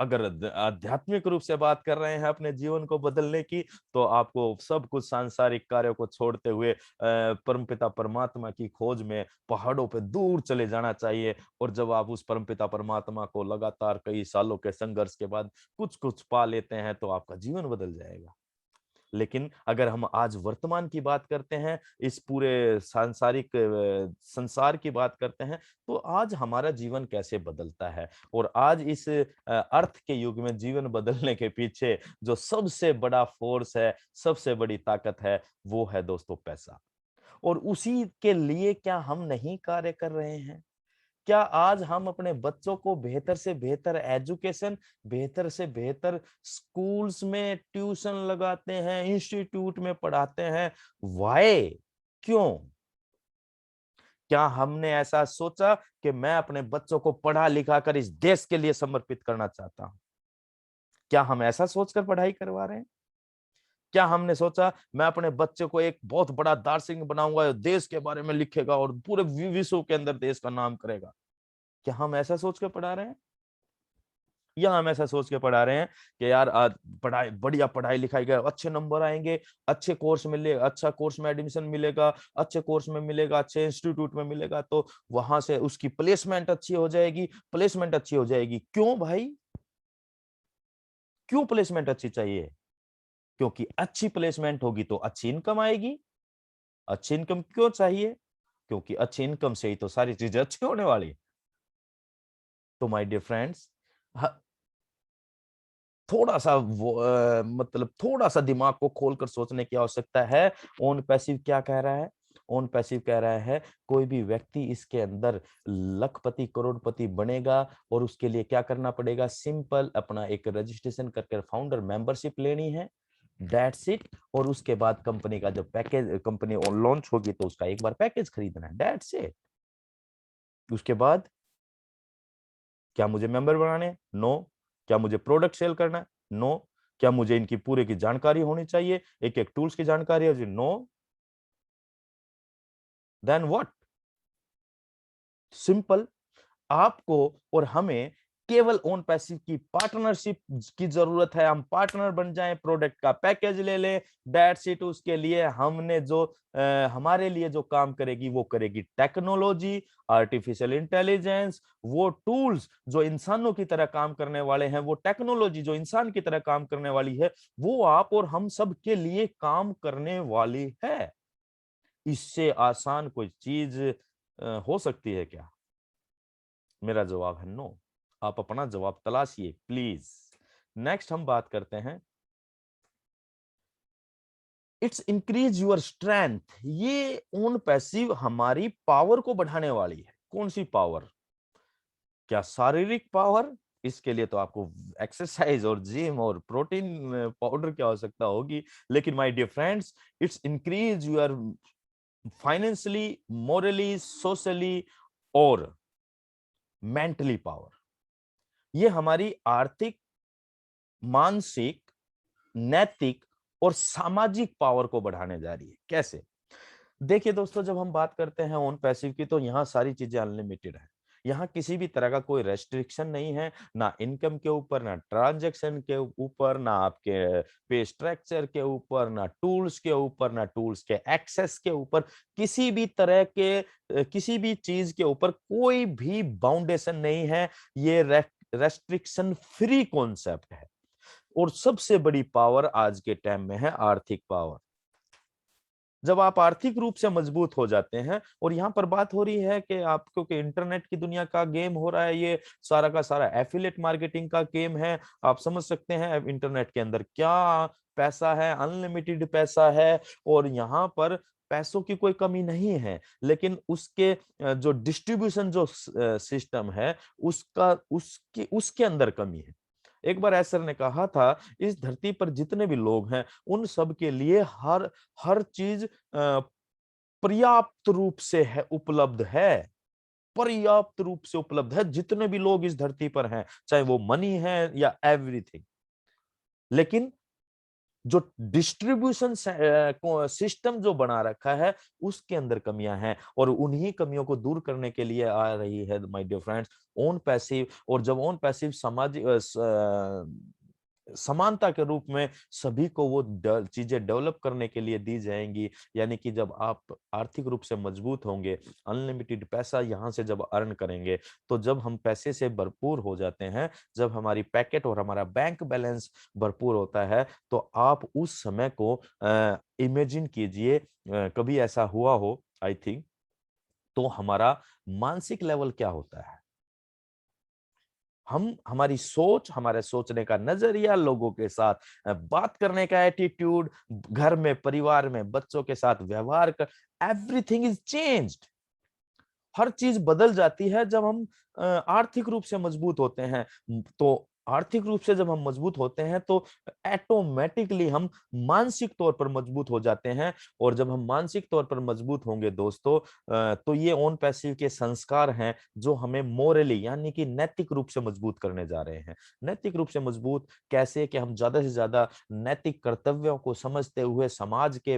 अगर आध्यात्मिक रूप से बात कर रहे हैं अपने जीवन को बदलने की, तो आपको सब कुछ सांसारिक कार्यों को छोड़ते हुए परमपिता परमात्मा की खोज में पहाड़ों पे दूर चले जाना चाहिए। और जब आप उस परमपिता परमात्मा को लगातार कई सालों के संघर्ष के बाद कुछ कुछ पा लेते हैं, तो आपका जीवन बदल जाएगा। लेकिन अगर हम आज वर्तमान की बात करते हैं, इस पूरे सांसारिक संसार की बात करते हैं, तो आज हमारा जीवन कैसे बदलता है? और आज इस अर्थ के युग में जीवन बदलने के पीछे जो सबसे बड़ा फोर्स है, सबसे बड़ी ताकत है, वो है दोस्तों पैसा। और उसी के लिए क्या हम नहीं कार्य कर रहे हैं? क्या आज हम अपने बच्चों को बेहतर से बेहतर एजुकेशन, बेहतर से बेहतर स्कूल्स में ट्यूशन लगाते हैं, इंस्टीट्यूट में पढ़ाते हैं? व्हाई? क्यों? क्या हमने ऐसा सोचा कि मैं अपने बच्चों को पढ़ा लिखा कर इस देश के लिए समर्पित करना चाहता हूं? क्या हम ऐसा सोचकर पढ़ाई करवा रहे हैं? क्या हमने सोचा मैं अपने बच्चे को एक बहुत बड़ा दार्शनिक बनाऊंगा, देश के बारे में लिखेगा और पूरे विश्व के अंदर देश का नाम करेगा? क्या हम ऐसा सोच के पढ़ा रहे हैं? या हम ऐसा सोच के पढ़ा रहे हैं कि यार पढ़ाई, बढ़िया पढ़ाई लिखाई का अच्छे नंबर आएंगे, अच्छे कोर्स मिले, अच्छा कोर्स में एडमिशन मिलेगा, अच्छे कोर्स में मिलेगा, अच्छे इंस्टीट्यूट में मिलेगा, तो वहां से उसकी प्लेसमेंट अच्छी हो जाएगी। प्लेसमेंट अच्छी हो जाएगी क्यों भाई? क्यों प्लेसमेंट अच्छी चाहिए? क्योंकि अच्छी प्लेसमेंट होगी तो अच्छी इनकम आएगी। अच्छी इनकम क्यों चाहिए? क्योंकि अच्छी इनकम से ही तो सारी चीजें अच्छी होने वाली। तो माय डियर फ्रेंड्स, थोड़ा सा मतलब थोड़ा सा दिमाग को खोलकर सोचने की आवश्यकता है। ओन पैसिव क्या कह रहा है? ओन पैसिव कह रहा है कोई भी व्यक्ति इसके अंदर लखपति करोड़पति बनेगा, और उसके लिए क्या करना पड़ेगा? सिंपल अपना एक रजिस्ट्रेशन करके फाउंडर मेंबरशिप लेनी है, दैट्स इट। और उसके बाद कंपनी का जब पैकेज, कंपनी लॉन्च होगी तो उसका एक बार पैकेज खरीदना है, दैट्स इट। उसके बाद क्या मुझे मेंबर बनाने हैं? नो। क्या मुझे प्रोडक्ट सेल करना है? नो। क्या मुझे इनकी पूरे की जानकारी होनी चाहिए, एक एक टूल्स की जानकारी है? नो। Then what? सिंपल। आपको और हमें केवल ओन पैसिव की पार्टनरशिप की जरूरत है। हम पार्टनर बन जाएं, प्रोडक्ट का पैकेज ले लें, दैट्स इट। उसके लिए हमने जो हमारे लिए जो काम करेगी वो करेगी टेक्नोलॉजी, आर्टिफिशियल इंटेलिजेंस। वो टूल्स जो इंसानों की तरह काम करने वाले हैं, वो टेक्नोलॉजी जो इंसान की तरह काम करने वाली है, वो आप और हम सब के लिए काम करने वाली है। इससे आसान कोई चीज हो सकती है क्या? मेरा जवाब है नो। आप अपना जवाब तलाशिए प्लीज। नेक्स्ट हम बात करते हैं, इट्स इंक्रीज योर स्ट्रेंथ। ये ओन पैसिव हमारी पावर को बढ़ाने वाली है। कौन सी पावर? क्या शारीरिक पावर? इसके लिए तो आपको एक्सरसाइज और जिम और प्रोटीन पाउडर की आवश्यकता होगी। लेकिन my dear friends, it's increase your financially, morally, socially और मेंटली पावर। ये हमारी आर्थिक, मानसिक, नैतिक और सामाजिक पावर को बढ़ाने जा रही है। कैसे? देखिए दोस्तों, जब हम बात करते हैं ओन पैसिव की, तो यहाँ सारी चीजें अनलिमिटेड है। यहाँ किसी भी तरह का कोई रेस्ट्रिक्शन नहीं है, ना इनकम के ऊपर, ना ट्रांजैक्शन के ऊपर, ना आपके पे स्ट्रक्चर के ऊपर, ना टूल्स के ऊपर, ना टूल्स के एक्सेस के ऊपर। किसी भी तरह के किसी भी चीज के ऊपर कोई भी बाउंडेशन नहीं है। ये रेस्ट्रिक्शन फ्री कॉन्सेप्ट है। और सबसे बड़ी पावर आज के टाइम में है आर्थिक पावर। जब आप आर्थिक रूप से मजबूत हो जाते हैं, और यहाँ पर बात हो रही है कि आप, क्योंकि इंटरनेट की दुनिया का गेम हो रहा है, ये सारा का सारा एफिलिएट मार्केटिंग का गेम है। आप समझ सकते हैं इंटरनेट के अंदर क्या पैसा है, अनलिमिटेड पैसा है। और यहाँ पर पैसों की कोई कमी नहीं है, लेकिन उसके जो डिस्ट्रीब्यूशन जो सिस्टम है, उसके अंदर कमी है। एक बार एसर ने कहा था, इस धरती पर जितने भी लोग हैं, उन सब के लिए हर चीज पर्याप्त रूप से है, उपलब्ध है। पर्याप्त रूप से उपलब्ध है, जितने भी लोग इस धरती पर हैं, चाहे वो मनी है या एवरीथिंग। लेकिन जो डिस्ट्रीब्यूशन सिस्टम जो बना रखा है, उसके अंदर कमियां हैं। और उन्हीं कमियों को दूर करने के लिए आ रही है my dear friends OnPassive. और जब ओन पैसिव समानता के रूप में सभी को वो चीजें डेवलप करने के लिए दी जाएंगी, यानी कि जब आप आर्थिक रूप से मजबूत होंगे, अनलिमिटेड पैसा यहाँ से जब अर्न करेंगे, तो जब हम पैसे से भरपूर हो जाते हैं, जब हमारी पैकेट और हमारा बैंक बैलेंस भरपूर होता है, तो आप उस समय को इमेजिन कीजिए, कभी ऐसा हुआ हो, आई थिंक, तो हमारा मानसिक लेवल क्या होता है। हमारी सोच, हमारे सोचने का नजरिया, लोगों के साथ बात करने का एटीट्यूड, घर में, परिवार में, बच्चों के साथ व्यवहार कर, एवरीथिंग इज चेंज्ड। हर चीज बदल जाती है जब हम आर्थिक रूप से मजबूत होते हैं। तो आर्थिक रूप से जब हम मजबूत होते हैं, तो ऑटोमेटिकली हम मानसिक तौर पर मजबूत हो जाते हैं। और जब हम मानसिक तौर पर मजबूत होंगे दोस्तों, तो ये ओन पैसिव के संस्कार हैं जो हमें मोरली, यानी कि नैतिक रूप से मजबूत करने जा रहे हैं। नैतिक रूप से मजबूत कैसे? कि हम ज्यादा से ज्यादा नैतिक कर्तव्यों को समझते हुए समाज के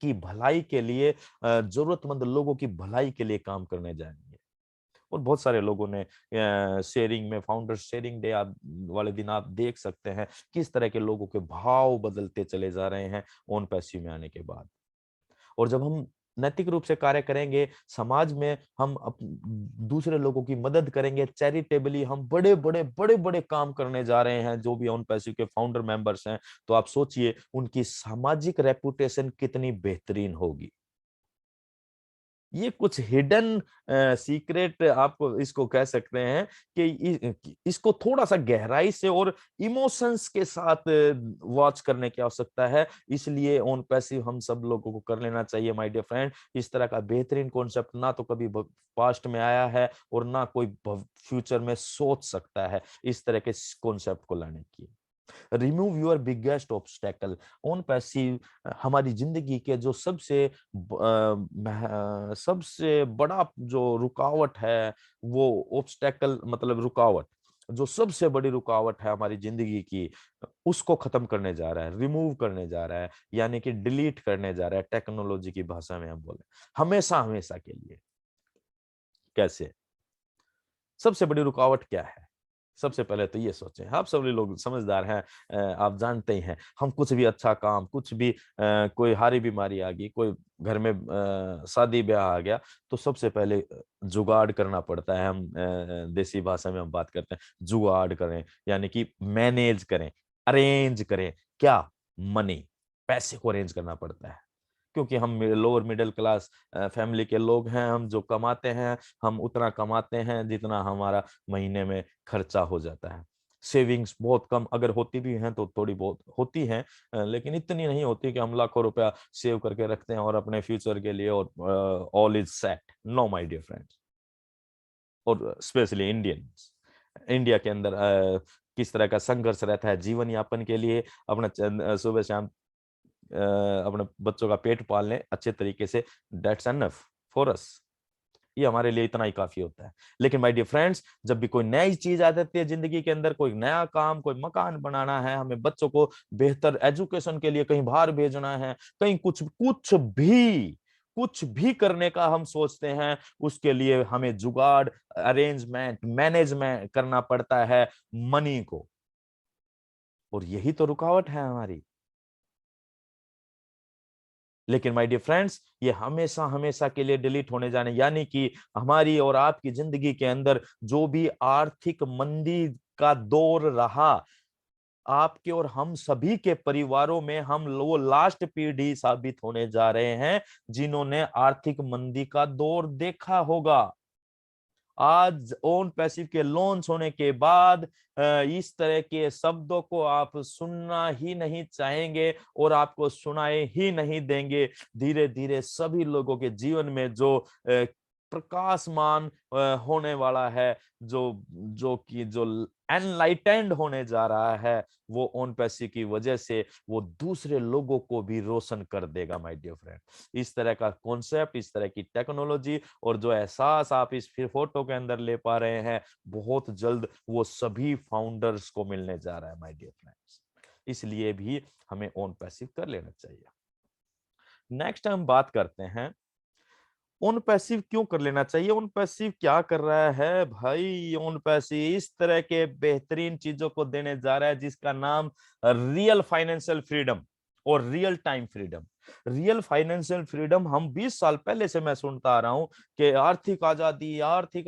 की भलाई के लिए, जरूरतमंद लोगों की भलाई के लिए काम करने जाएंगे। और बहुत सारे लोगों ने शेयरिंग में, फाउंडर्स शेयरिंग डे वाले दिन आप देख सकते हैं किस तरह के लोगों के भाव बदलते चले जा रहे हैं ओन पैसिव में आने के बाद। और जब हम नैतिक रूप से कार्य करेंगे, समाज में हम दूसरे लोगों की मदद करेंगे, चैरिटेबली हम बड़े बड़े बड़े बड़े काम करने जा रहे हैं, जो भी ओन पैसिव के फाउंडर मेंबर्स हैं, तो आप सोचिए उनकी सामाजिक रेपुटेशन कितनी बेहतरीन होगी। ये कुछ हिडन सीक्रेट आप इसको कह सकते हैं कि इसको थोड़ा सा गहराई से और इमोशंस के साथ वॉच करने की आवश्यकता है। इसलिए ओन पैसिव हम सब लोगों को कर लेना चाहिए माय डियर फ्रेंड। इस तरह का बेहतरीन कॉन्सेप्ट ना तो कभी पास्ट में आया है, और ना कोई फ्यूचर में सोच सकता है इस तरह के कॉन्सेप्ट को लाने की। Remove your biggest obstacle. Own passive हमारी जिंदगी के जो सबसे बड़ा जो रुकावट है, वो ऑब्स्टेकल मतलब रुकावट, जो सबसे बड़ी रुकावट है हमारी जिंदगी की, उसको खत्म करने जा रहा है, रिमूव करने जा रहा है, यानी कि डिलीट करने जा रहा है, टेक्नोलॉजी की भाषा में हम बोले, हमेशा हमेशा के लिए। कैसे? सबसे बड़ी रुकावट क्या है? सबसे पहले तो ये सोचें, आप सभी लोग समझदार हैं, आप जानते ही हैं, हम कुछ भी अच्छा काम, कुछ भी कोई हारी बीमारी आ गई, कोई घर में शादी ब्याह आ गया, तो सबसे पहले जुगाड़ करना पड़ता है। हम देसी भाषा में हम बात करते हैं, जुगाड़ करें, यानी कि मैनेज करें, अरेंज करें। क्या? मनी, पैसे को अरेंज करना पड़ता है, क्योंकि हम लोअर मिडिल क्लास फैमिली के लोग हैं। हम जो कमाते हैं, हम उतना कमाते हैं जितना हमारा महीने में खर्चा हो जाता है। सेविंग्स बहुत कम, अगर होती भी हैं तो थोड़ी बहुत होती हैं, लेकिन इतनी नहीं होती कि हम लाखों रुपया सेव करके रखते हैं और अपने फ्यूचर के लिए और all is set. No my dear friends, और स्पेशली इंडियंस, इंडिया के अंदर किस तरह का संघर्ष रहता है जीवन यापन के लिए, अपना सुबह शाम अपने बच्चों का पेट पाल लें अच्छे तरीके से, दैट्स एनफ फॉर अस। ये हमारे लिए इतना ही काफी होता है। लेकिन माय डियर फ्रेंड्स, जब भी कोई नई चीज आ जाती है जिंदगी के अंदर, कोई नया काम, कोई मकान बनाना है, हमें बच्चों को बेहतर एजुकेशन के लिए कहीं बाहर भेजना है, कहीं कुछ भी करने का हम सोचते हैं, उसके लिए हमें जुगाड़, अरेंजमेंट, मैनेजमेंट करना पड़ता है मनी को, और यही तो रुकावट है हमारी। लेकिन माय डियर फ्रेंड्स, ये हमेशा हमेशा के लिए डिलीट होने जाने, यानी कि हमारी और आपकी जिंदगी के अंदर जो भी आर्थिक मंदी का दौर रहा, आपके और हम सभी के परिवारों में हम वो लास्ट पीढ़ी साबित होने जा रहे हैं जिन्होंने आर्थिक मंदी का दौर देखा होगा। आज ओन पैसिव के लॉन्च होने के बाद इस तरह के शब्दों को आप सुनना ही नहीं चाहेंगे और आपको सुनाए ही नहीं देंगे। धीरे धीरे सभी लोगों के जीवन में जो प्रकाशमान होने वाला है, जो एनलाइटेंड होने जा रहा है, वो ओन पैसिव की वजह से वो दूसरे लोगों को भी रोशन कर देगा माय डियर फ्रेंड। इस तरह का कॉन्सेप्ट, इस तरह की टेक्नोलॉजी और जो एहसास आप इस फोटो के अंदर ले पा रहे हैं, बहुत जल्द वो सभी फाउंडर्स को मिलने जा रहा है माय डियर फ्रेंड्स। इसलिए भी हमें ओन पैसिव कर लेना चाहिए। नेक्स्ट हम बात करते हैं ओन पैसिव क्यों कर लेना चाहिए। ओन पैसिव क्या कर रहा है भाई? ओन पैसिव इस तरह के बेहतरीन चीजों को देने जा रहा है जिसका नाम रियल फाइनेंशियल फ्रीडम और real time freedom. Real financial freedom, हम 20 साल पहले से मैं सुनता आ रहा हूं कि आर्थिक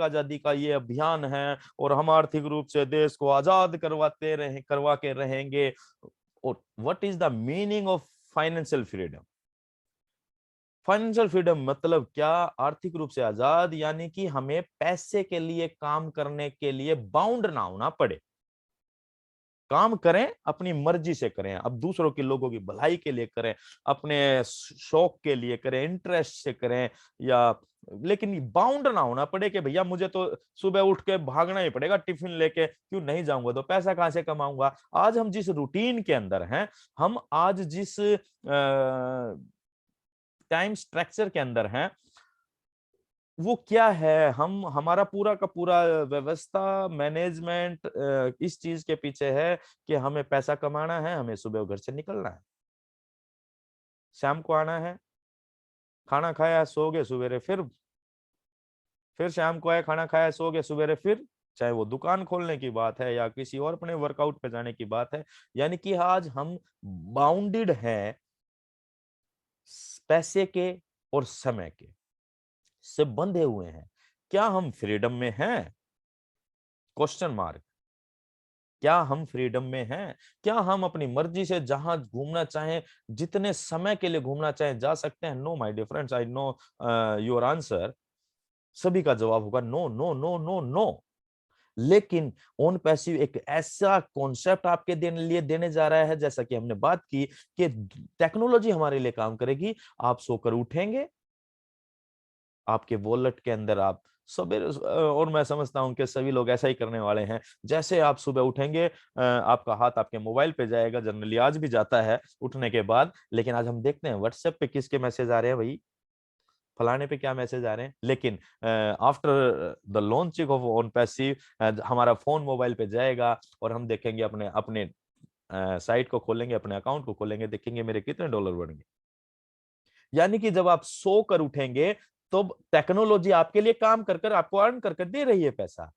आजादी का ये अभियान है और हम आर्थिक रूप से देश को आजाद करवा के रहेंगे। और what is the meaning of financial freedom? Financial freedom मतलब क्या? आर्थिक रूप से आजाद, यानी कि हमें पैसे के लिए काम करने के लिए बाउंड ना होना पड़े। काम करें, अपनी मर्जी से करें, अब दूसरों के लोगों की भलाई के लिए करें, अपने शौक के लिए करें, इंटरेस्ट से करें, या लेकिन बाउंड ना होना पड़े कि भैया मुझे तो सुबह उठ के भागना ही पड़ेगा, टिफिन लेके क्यों नहीं जाऊंगा तो पैसा कहां से कमाऊंगा। आज हम जिस रूटीन के अंदर हैं, हम आज जिस टाइम स्ट्रक्चर के अंदर हैं, वो क्या है? हम हमारा पूरा का पूरा व्यवस्था, मैनेजमेंट इस चीज के पीछे है कि हमें पैसा कमाना है, हमें सुबह घर से निकलना है, शाम को आना है, खाना खाया सो गए, सवेरे फिर शाम को आए, खाना खाया सो गए, सवेरे फिर, चाहे वो दुकान खोलने की बात है या किसी और अपने वर्कआउट पे जाने की बात है। यानी कि आज हम बाउंडेड हैं पैसे के और समय के से बंधे हुए हैं। क्या हम फ्रीडम में हैं? Question mark. क्या हम फ्रीडम में हैं? क्या हम अपनी मर्जी से जहां घूमना चाहें, जितने समय के लिए घूमना चाहें जा सकते हैं? No my dear friends, I know your answer. सभी का जवाब होगा no no no no no. लेकिन ओन पैसिव एक ऐसा कॉन्सेप्ट आपके लिए देने जा रहा है, जैसा कि हमने बात की कि टेक्नोलॉजी हमारे लिए काम करेगी। आप सोकर उठेंगे, आपके वॉलेट के अंदर आप सवेरे, और मैं समझता हूं कि सभी लोग ऐसा ही करने वाले हैं, जैसे आप सुबह उठेंगे आपका हाथ आपके मोबाइल पे जाएगा। जनरली आज भी जाता है उठने के बाद, लेकिन आज हम देखते हैं व्हाट्सएप पे किसके मैसेज आ रहे हैं, भाई फलाने पे क्या मैसेज आ रहे हैं। लेकिन after the launching of own passive, हमारा फोन मोबाइल पे जाएगा और हम देखेंगे, अपने अपने साइट को खोलेंगे, अपने अकाउंट को खोलेंगे, देखेंगे मेरे कितने डॉलर बढ़ गए। यानी कि जब आप सो कर उठेंगे तो टेक्नोलॉजी आपके लिए काम कर आपको अर्न कर दे रही है पैसा।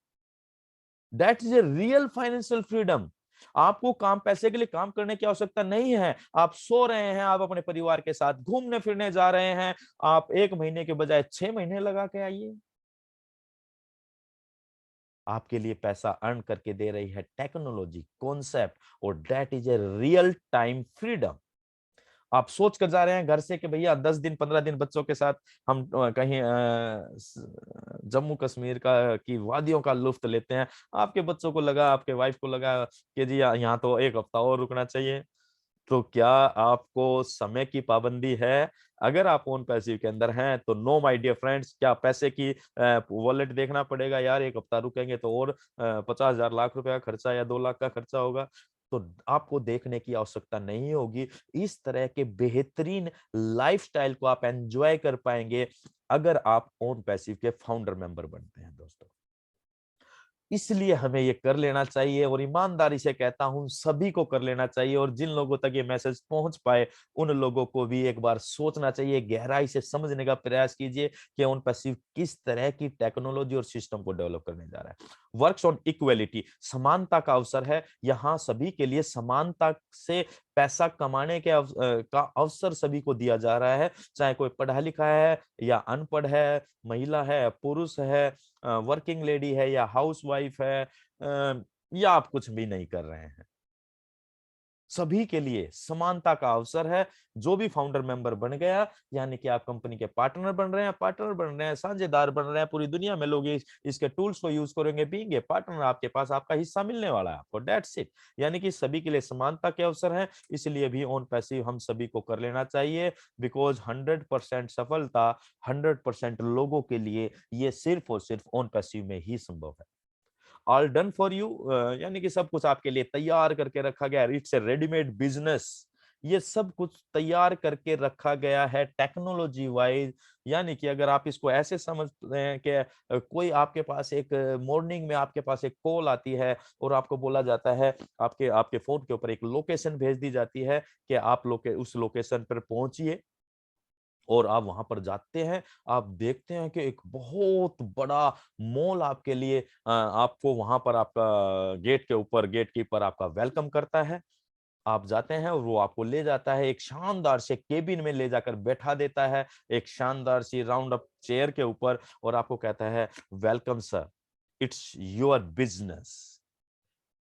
That is a real financial freedom. आपको काम पैसे के लिए काम करने की आवश्यकता नहीं है। आप सो रहे हैं, आप अपने परिवार के साथ घूमने फिरने जा रहे हैं, आप 1 महीने के बजाय 6 महीने लगा के आइए। आपके लिए पैसा अर्न करके दे रही है टेक्नोलॉजी, कॉन्सेप्ट, और that is a real time freedom. आप सोच कर जा रहे हैं घर से कि भैया 10 दिन 15 दिन बच्चों के साथ हम कहीं जम्मू कश्मीर का की वादियों का लुत्फ लेते हैं। आपके बच्चों को लगा, आपके वाइफ को लगा कि जी यहाँ तो 1 हफ्ता और रुकना चाहिए। तो क्या आपको समय की पाबंदी है? अगर आप ओन पैसिव के अंदर हैं तो नो माय डियर फ्रेंड्स, क्या पैसे की वॉलेट देखना पड़ेगा यार, 1 हफ्ता रुकेंगे तो और 50,000 लाख रुपए का खर्चा या 2 लाख का खर्चा होगा? तो आपको देखने की आवश्यकता नहीं होगी। इस तरह के बेहतरीन लाइफस्टाइल को आप एंजॉय कर पाएंगे अगर आप ओन पैसिव के फाउंडर मेंबर बनते हैं दोस्तों। इसलिए हमें ये कर लेना चाहिए, और ईमानदारी से कहता हूं सभी को कर लेना चाहिए। और जिन लोगों तक ये मैसेज पहुंच पाए उन लोगों को भी एक बार सोचना चाहिए, गहराई से समझने का प्रयास कीजिए कि ओन पैसिव किस तरह की टेक्नोलॉजी और सिस्टम को डेवलप करने जा रहा है। वर्क्स ऑन इक्वलिटी, समानता का अवसर है यहाँ सभी के लिए। समानता से पैसा कमाने के का अवसर सभी को दिया जा रहा है, चाहे कोई पढ़ा लिखा है या अनपढ़ है, महिला है, पुरुष है, वर्किंग लेडी है या हाउसवाइफ है, या आप कुछ भी नहीं कर रहे हैं, सभी के लिए समानता का अवसर है। जो भी फाउंडर मेंबर बन गया, यानी कि आप कंपनी के पार्टनर बन रहे हैं, साझेदार बन रहे हैं, पूरी दुनिया में लोग इसके टूल्स को यूज करेंगे, बीइंग ए पार्टनर आपके पास आपका हिस्सा मिलने वाला है आपको, दैट्स इट। यानी कि सभी के लिए समानता के अवसर है। इसलिए भी ओन पैसिव हम सभी को कर लेना चाहिए, बिकॉज 100% सफलता 100% लोगों के लिए ये सिर्फ और सिर्फ ओन पैसिव में ही संभव है। ऑल डन फॉर यू, यानी कि सब कुछ आपके लिए तैयार करके रखा गया है। It's a readymade business. ये सब कुछ तैयार करके रखा गया है टेक्नोलॉजी वाइज। यानी कि अगर आप इसको ऐसे समझते हैं कि कोई आपके पास एक मॉर्निंग में आपके पास एक कॉल आती है और आपको बोला जाता है, आपके आपके फोन के ऊपर एक लोकेशन भेज दी जाती है कि आप उस लोकेशन पर पहुंचिए, और आप वहां पर जाते हैं। आप देखते हैं कि एक बहुत बड़ा मॉल आपके लिए आपको वहां पर आपका गेट के ऊपर गेट कीपर आपका वेलकम करता है। आप जाते हैं और वो आपको ले जाता है एक शानदार से केबिन में, ले जाकर बैठा देता है एक शानदार सी राउंड अप चेयर के ऊपर, और आपको कहता है welcome sir, it's your business.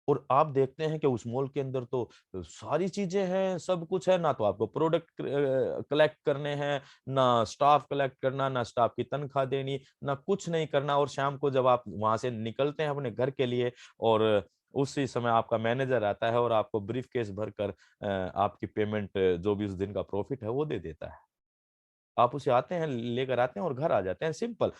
और आप देखते हैं कि उस मॉल के अंदर तो सारी चीजें हैं, सब कुछ है। ना तो आपको प्रोडक्ट कलेक्ट करने हैं, ना स्टाफ कलेक्ट करना, ना स्टाफ की तनख्वाह देनी, ना कुछ नहीं करना। और शाम को जब आप वहां से निकलते हैं अपने घर के लिए, और उसी समय आपका मैनेजर आता है और आपको ब्रीफ केस भरकर आपकी पेमेंट, जो भी उस दिन का प्रॉफिट है, वो दे देता है। आप उसे आते हैं, लेकर आते हैं और घर आ जाते हैं, सिंपल।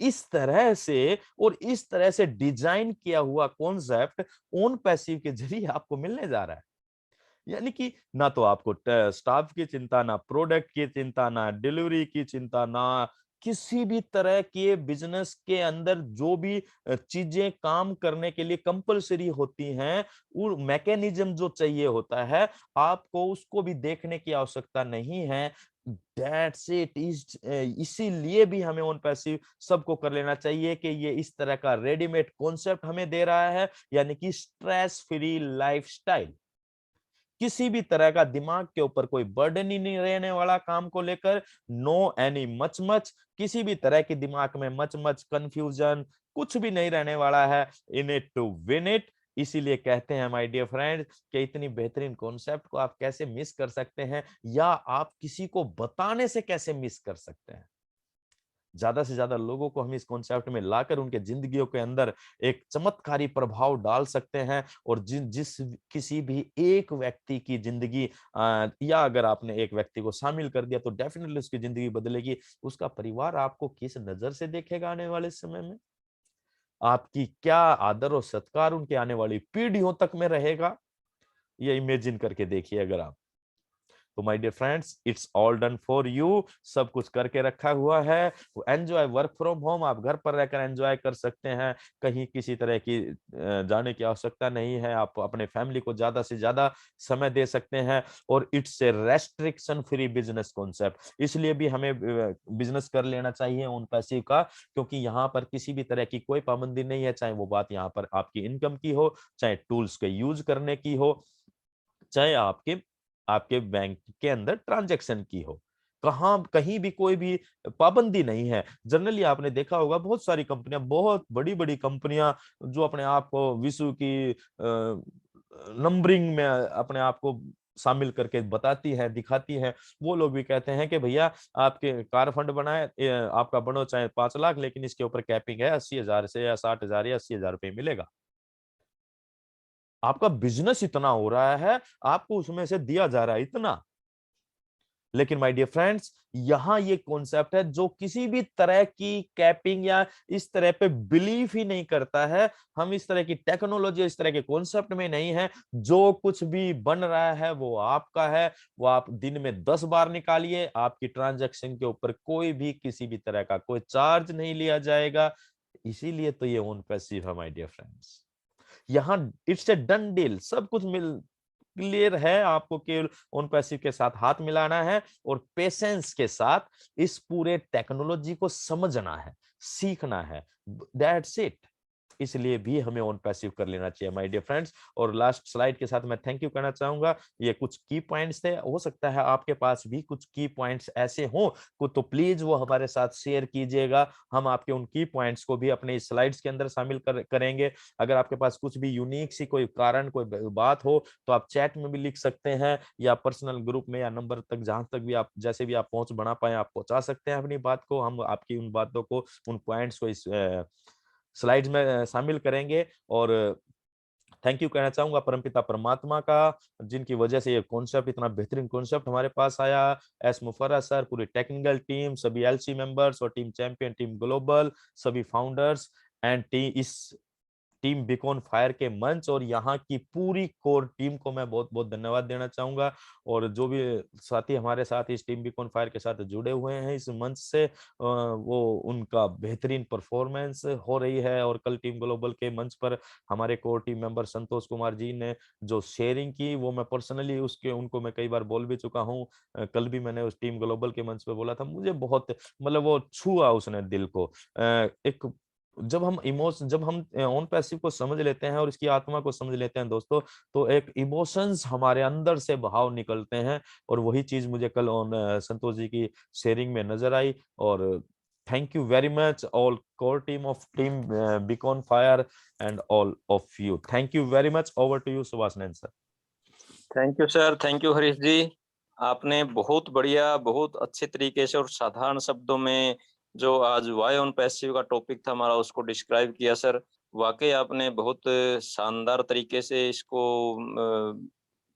इस तरह से, और इस तरह से डिजाइन किया हुआ कॉन्सेप्ट ओन पैसिव के जरिए आपको मिलने जा रहा है। यानी कि ना तो आपको स्टाफ की चिंता, ना प्रोडक्ट की चिंता, ना डिलीवरी की चिंता, ना किसी भी तरह के बिजनेस के अंदर जो भी चीजें काम करने के लिए कंपलसरी होती हैं, वो मैकेनिज्म जो चाहिए होता है, आपको उसको भी देखने की आवश्यकता नहीं है। That's it is. इसीलिए भी हमें ओन पैसिव सबको कर लेना चाहिए कि ये इस तरह का रेडीमेड कॉन्सेप्ट हमें दे रहा है, यानी कि स्ट्रेस फ्री लाइफस्टाइल। किसी भी तरह का दिमाग के ऊपर कोई बर्डन ही नहीं रहने वाला काम को लेकर। नो एनी मच मच, किसी भी तरह के दिमाग में मच मच कंफ्यूजन कुछ भी नहीं रहने वाला है। In it to win it. इसीलिए कहते हैं माय डियर फ्रेंड्स कि इतनी बेहतरीन कॉन्सेप्ट को आप कैसे मिस कर सकते हैं, या आप किसी को बताने से कैसे मिस कर सकते हैं। ज्यादा से ज्यादा लोगों को हम इस कॉन्सेप्ट में लाकर उनके जिंदगियों के अंदर एक चमत्कारी प्रभाव डाल सकते हैं। और जिस किसी भी एक व्यक्ति की जिंदगी, या अगर आपने एक व्यक्ति को शामिल कर दिया तो डेफिनेटली उसकी जिंदगी बदलेगी। उसका परिवार आपको किस नजर से देखेगा आने वाले समय में, आपकी क्या आदर और सत्कार उनके आने वाली पीढ़ियों तक में रहेगा, ये इमेजिन करके देखिए अगर आप। तो my dear friends, it's all done for you, सब कुछ करके रखा हुआ है। एंजॉय, वर्क फ्रॉम होम, आप घर पर रहकर एंजॉय कर सकते हैं, कहीं किसी तरह की जाने की आवश्यकता नहीं है, आप अपने फैमिली को ज्यादा से ज्यादा समय दे सकते हैं। और it's a restriction free business concept, इसलिए भी हमें बिजनेस कर लेना चाहिए ऑन पैसिव का, क्योंकि यहाँ पर किसी भी तरह की कोई पाबंदी नहीं है, चाहे वो बात यहाँ पर आपकी इनकम की हो, चाहे टूल्स के यूज करने की हो, चाहे आपके आपके बैंक के अंदर ट्रांजैक्शन की हो, कहाँ कहीं भी कोई भी पाबंदी नहीं है। जनरली आपने देखा होगा बहुत सारी कंपनियां, बहुत बड़ी बड़ी कंपनियां जो अपने आप को विश्व की नंबरिंग में अपने आप को शामिल करके बताती है, दिखाती है, वो लोग भी कहते हैं कि भैया आपके कार फंड बनाए, आपका बनो चाहे 5 लाख, लेकिन इसके ऊपर कैपिंग है 80,000 से या 60,000 या 80,000 रुपये मिलेगा। आपका बिजनेस इतना हो रहा है, आपको उसमें से दिया जा रहा है इतना। लेकिन माय डियर फ्रेंड्स, यहां ये कॉन्सेप्ट है जो किसी भी तरह की कैपिंग या इस तरह पे बिलीव ही नहीं करता है। हम इस तरह की टेक्नोलॉजी, इस तरह के कॉन्सेप्ट में नहीं है। जो कुछ भी बन रहा है वो आपका है, वो आप दिन में 10 बार निकालिए, आपकी ट्रांजैक्शन के ऊपर कोई भी किसी भी तरह का कोई चार्ज नहीं लिया जाएगा। इसीलिए तो ये ओन पैसिव है माय डियर फ्रेंड्स। यहाँ इट्स ए डन डील, सब कुछ मिल क्लियर है, आपको केवल ओन पैसिव के साथ हाथ मिलाना है और पेशेंस के साथ इस पूरे टेक्नोलॉजी को समझना है, सीखना है, दैट्स इट। इसलिए भी हमें ऑन पैसिव कर लेना चाहिए माय डियर फ्रेंड्स। और लास्ट स्लाइड के साथ मैं थैंक यू कहना चाहूंगा। ये कुछ की पॉइंट्स थे, हो सकता है आपके पास भी कुछ की पॉइंट्स ऐसे हों तो प्लीज वो हमारे साथ शेयर कीजिएगा। हम आपके उन की पॉइंट्स को भी अपने स्लाइड्स के अंदर शामिल करेंगे। अगर आपके पास कुछ भी यूनिक सी कोई कारण, कोई बात हो तो आप चैट में भी लिख सकते हैं, या पर्सनल ग्रुप में, या नंबर तक जहां तक भी आप, जैसे भी आप पहुंच बना पाए, आप पहुंचा सकते हैं अपनी बात को। हम आपकी उन बातों को, उन पॉइंट्स को इस स्लाइड्स में शामिल करेंगे। और थैंक यू कहना चाहूंगा परमपिता परमात्मा का, जिनकी वजह से ये कॉन्सेप्ट, इतना बेहतरीन कॉन्सेप्ट हमारे पास आया। एस मुफर्रा सर, पूरी टेक्निकल टीम, सभी एलसी मेंबर्स और टीम चैंपियन, टीम ग्लोबल, सभी फाउंडर्स एंड इस टीम बीकॉन फायर के मंच और यहाँ की पूरी कोर टीम को मैं बहुत बहुत धन्यवाद देना चाहूंगा। और जो भी साथी हमारे साथ इस टीम बीकॉन फायर के साथ जुड़े हुए हैं इस मंच से, वो उनका बेहतरीन परफॉर्मेंस हो रही है। और कल टीम ग्लोबल के मंच पर हमारे core team member Santosh Kumar ji ने जो शेयरिंग की, वो मैं पर्सनली उनको मैं कई बार बोल भी चुका हूँ। कल भी मैंने उस टीम ग्लोबल के मंच पे बोला था, मुझे बहुत मतलब वो छुआ उसने दिल को। एक जब हम ऑन पैसिव को समझ लेते हैं और इसकी आत्मा को समझ लेते हैं दोस्तों, तो एक इमोशंस हमारे अंदर से भाव निकलते हैं। और वही चीज मुझे कल ऑन संतोष जी की शेयरिंग में नजर आई। और thank you very much all core team of team Beacon Fire and all of you. Thank you very much. Over to you Subhash Nain sir. Thank you sir, thank you Harish ji. आपने बहुत बढ़िया, बहुत अच्छे तरीके से और साधारण शब्दों में जो आज वाई ऑन पैसिव का टॉपिक था हमारा, उसको डिस्क्राइब किया सर। वाकई आपने बहुत शानदार तरीके से इसको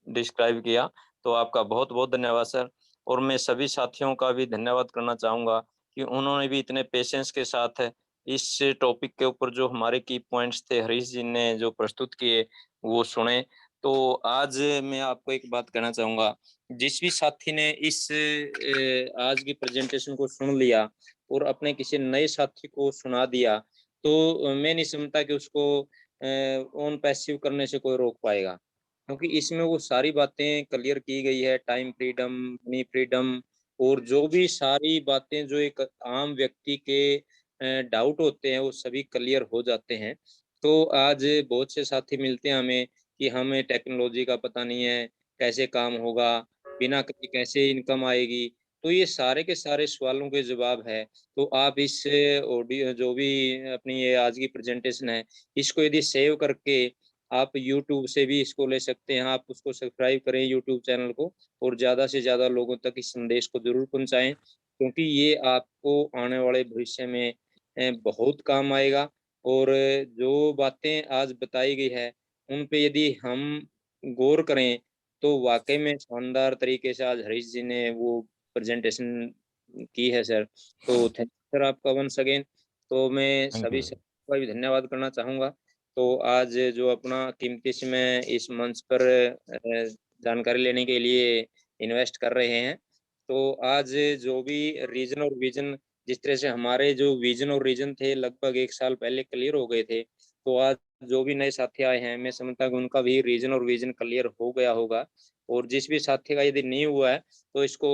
डिस्क्राइब किया, तो आपका बहुत बहुत धन्यवाद सर। और मैं सभी साथियों का भी धन्यवाद करना चाहूँगा कि उन्होंने भी इतने पेशेंस के साथ इस टॉपिक के ऊपर जो हमारे की पॉइंट्स थे हरीश जी ने जो प्रस्तुत किए वो सुने। तो आज मैं आपको एक बात कहना चाहूँगा, जिस भी साथी ने इस आज की प्रेजेंटेशन को सुन लिया और अपने किसी नए साथी को सुना दिया, तो मैं नहीं समझता कि उसको ऑन पैसिव करने से कोई रोक पाएगा, क्योंकि इसमें वो सारी बातें क्लियर की गई है, टाइम फ्रीडम, मनी फ्रीडम, और जो भी सारी बातें जो एक आम व्यक्ति के डाउट होते हैं वो सभी क्लियर हो जाते हैं। तो आज बहुत से साथी मिलते हैं हमें कि हमें टेक्नोलॉजी का पता नहीं है, कैसे काम होगा, बिना करे कैसे इनकम आएगी। तो ये सारे के सारे सवालों के जवाब है। तो आप इस ऑडियो जो भी अपनी ये आज की प्रेजेंटेशन है, इसको यदि सेव करके आप यूट्यूब से भी इसको ले सकते हैं। आप उसको सब्सक्राइब करें यूट्यूब चैनल को, और ज़्यादा से ज़्यादा लोगों तक इस संदेश को ज़रूर पहुँचाएँ, क्योंकि ये आपको आने वाले भविष्य में बहुत काम आएगा। और जो बातें आज बताई गई है, उन पे यदि हम गौर करें, तो वाक़ई में शानदार तरीके से आज हरीश जी ने वो प्रेज़ेंटेशन की है सर। तो थैंक यू सर आपका वंस अगेन। तो मैं थैंक सभी यू। सबका भी धन्यवाद करना चाहूँगा। तो आज जो अपना कीमती समय इस मंच पर जानकारी लेने के लिए इन्वेस्ट कर रहे हैं। तो आज जो भी रीजन और विजन, जिस तरह से हमारे जो विजन और रीजन थे लगभग 1 साल पहले क्लियर हो गए थे, तो आज जो भी नए साथी आए हैं, मैं समझता हूँ कि उनका भी रीजन और विजन क्लियर हो गया होगा। और जिस भी साथी का यदि नहीं हुआ है, तो इसको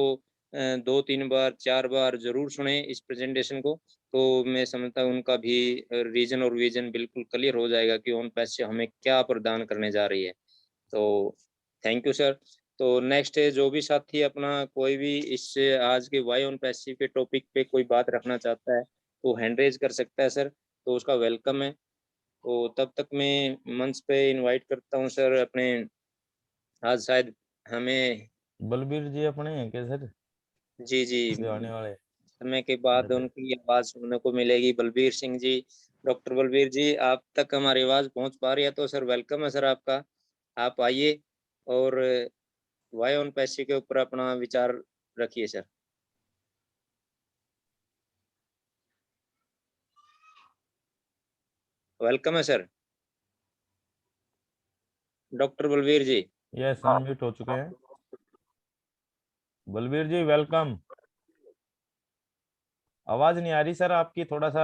2-3 बार, 4 बार ज़रूर सुनें इस प्रेज़ेंटेशन को। तो मैं समझता हूँ उनका भी रीजन और विजन बिल्कुल क्लियर हो जाएगा कि ओन पैसे हमें क्या प्रदान करने जा रही है। तो थैंक यू सर। तो नेक्स्ट जो भी साथी अपना कोई भी इस आज के वाई ऑन पैसिव के टॉपिक पे कोई बात रखना चाहता है, तो हैंड रेज़ कर सकता है सर, तो उसका वेलकम है। तो तब तक मैं मंच पे इनवाइट करता हूँ सर अपने, आज शायद हमें बलबीर जी अपने हैं क्या सर, जी, जी, जो आने वाले? समय के बाद अच्छा, उनकी आवाज़ सुनने को मिलेगी। बलबीर सिंह जी, डॉक्टर बलबीर जी, आप तक हमारी आवाज़ पहुँच पा रही है तो सर वेलकम है सर आपका। आप आइए और वाई ऑन पैसिव के ऊपर अपना विचार रखिए सर। वेलकम है सर, डॉक्टर बलबीर जी। यस अनम्यूट हो चुके हैं। बलबीर जी वेलकम। आवाज नहीं आ रही सर आपकी, थोड़ा सा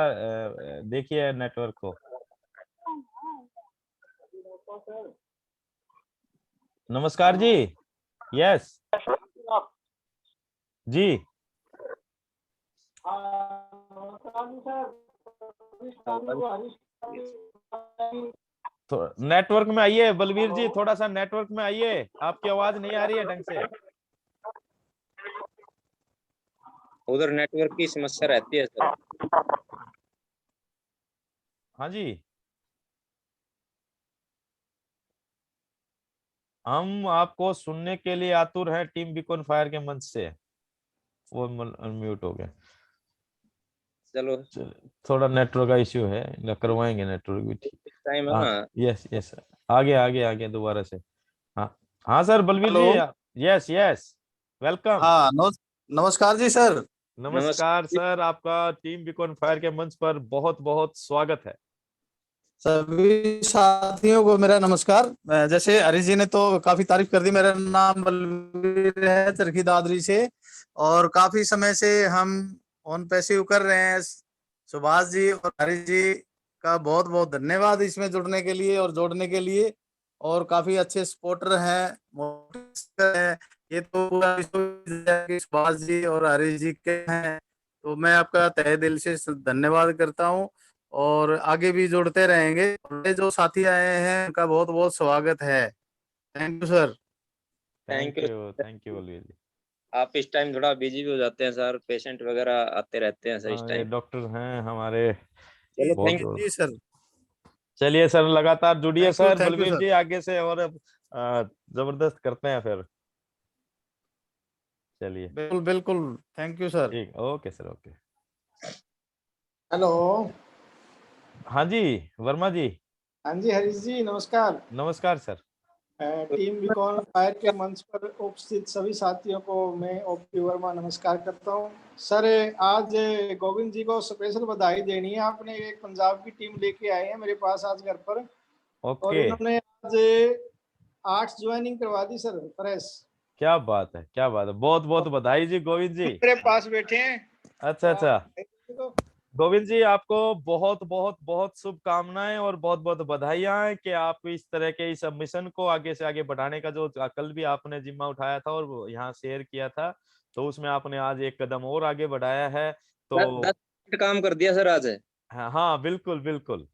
देखिए नेटवर्क को। नमस्कार जी। यस जी। तो नेटवर्क में आइए बलबीर जी, थोड़ा सा नेटवर्क में आइए, आपकी आवाज नहीं आ रही है ढंग से। उधर नेटवर्क की समस्या रहती है सर। हाँ जी, हम आपको सुनने के लिए आतुर हैं टीम बीकॉन फायर के मंच से। वो अनम्यूट हो गया। चलो, थोड़ा नेटवर्क का इश्यू है, करवाएंगे नेटवर्क भी ठीक। इस टाइम है हाँ ना। यस यस, आगे आगे आगे दोबारा से। हाँ हाँ सर बलबीर हेलो। जी, यस यस वेलकम। हाँ नमस्कार जी सर। नमस्कार नमस्कार। सर, आपका टीम बीकॉन फायर के मंच पर बहुत बहुत स्वागत है। सभी साथियों को मेरा नमस्कार। जैसे हरीश जी ने तो काफी तारीफ कर दी। मेरा नाम बलवीर है, चरखी दादरी से, और काफी समय से हम ऑन पैसिव कर रहे हैं। सुभाष जी और हरीश जी का बहुत बहुत धन्यवाद इसमें जुड़ने के लिए और जोड़ने के लिए। और काफी अच्छे सपोर्टर हैं, मोटिवेटर हैं। ये तो पूरा सुभाष जी और हरीश जी के हैं। तो मैं आपका तहे दिल से धन्यवाद करता हूँ और आगे भी जुड़ते रहेंगे। और ये जो साथी आए हैं उनका बहुत बहुत स्वागत है। Thank you sir. Thank you. Thank you Balbir ji. आप इस टाइम थोड़ा बिजी भी हो जाते हैं सर, पेशेंट वगैरह आते रहते हैं सर इस हाँ ये टाइम। डॉक्टर हैं हमारे। चलो बहुत थैंक जी यू। बहुत जी सर। चलिए सर, लगातार जुड़िए sir thank you Balbir sir. जी आगे से, और जबरदस्त करते हैं फिर। चलिए बिल्कुल बिल्कुल। Thank you sir. ठीक, ओके सर, ओके। हेलो। हाँ जी वर्मा जी। हाँ जी हरीश जी, नमस्कार। नमस्कार सर। टीम बीकॉन फायर के मंच पर उपस्थित सभी साथियों को मैं ओपी वर्मा नमस्कार करता हूँ। सर आज गोविंद जी को स्पेशल बधाई देनी है। आपने एक पंजाब की टीम लेके आए हैं मेरे पास आज घर पर, और ओके, इन्होंने आज 8 ज्वाइनिंग करवा दी सर, फ्रेश। क्या बात है, क्या बात है, बहुत बहुत बधाई जी गोविंद जी। मेरे पास बैठे हैं। अच्छा अच्छा, गोविंद जी आपको बहुत बहुत बहुत शुभकामनाएं और बहुत बहुत बधाइयां हैं कि आप इस तरह के इस मिशन को आगे से आगे बढ़ाने का जो कल भी आपने जिम्मा उठाया था और वो यहाँ शेयर किया था, तो उसमें आपने आज एक कदम और आगे बढ़ाया है। 10 तो काम कर दिया सर आज। हाँ हाँ बिल्कुल बिल्कुल,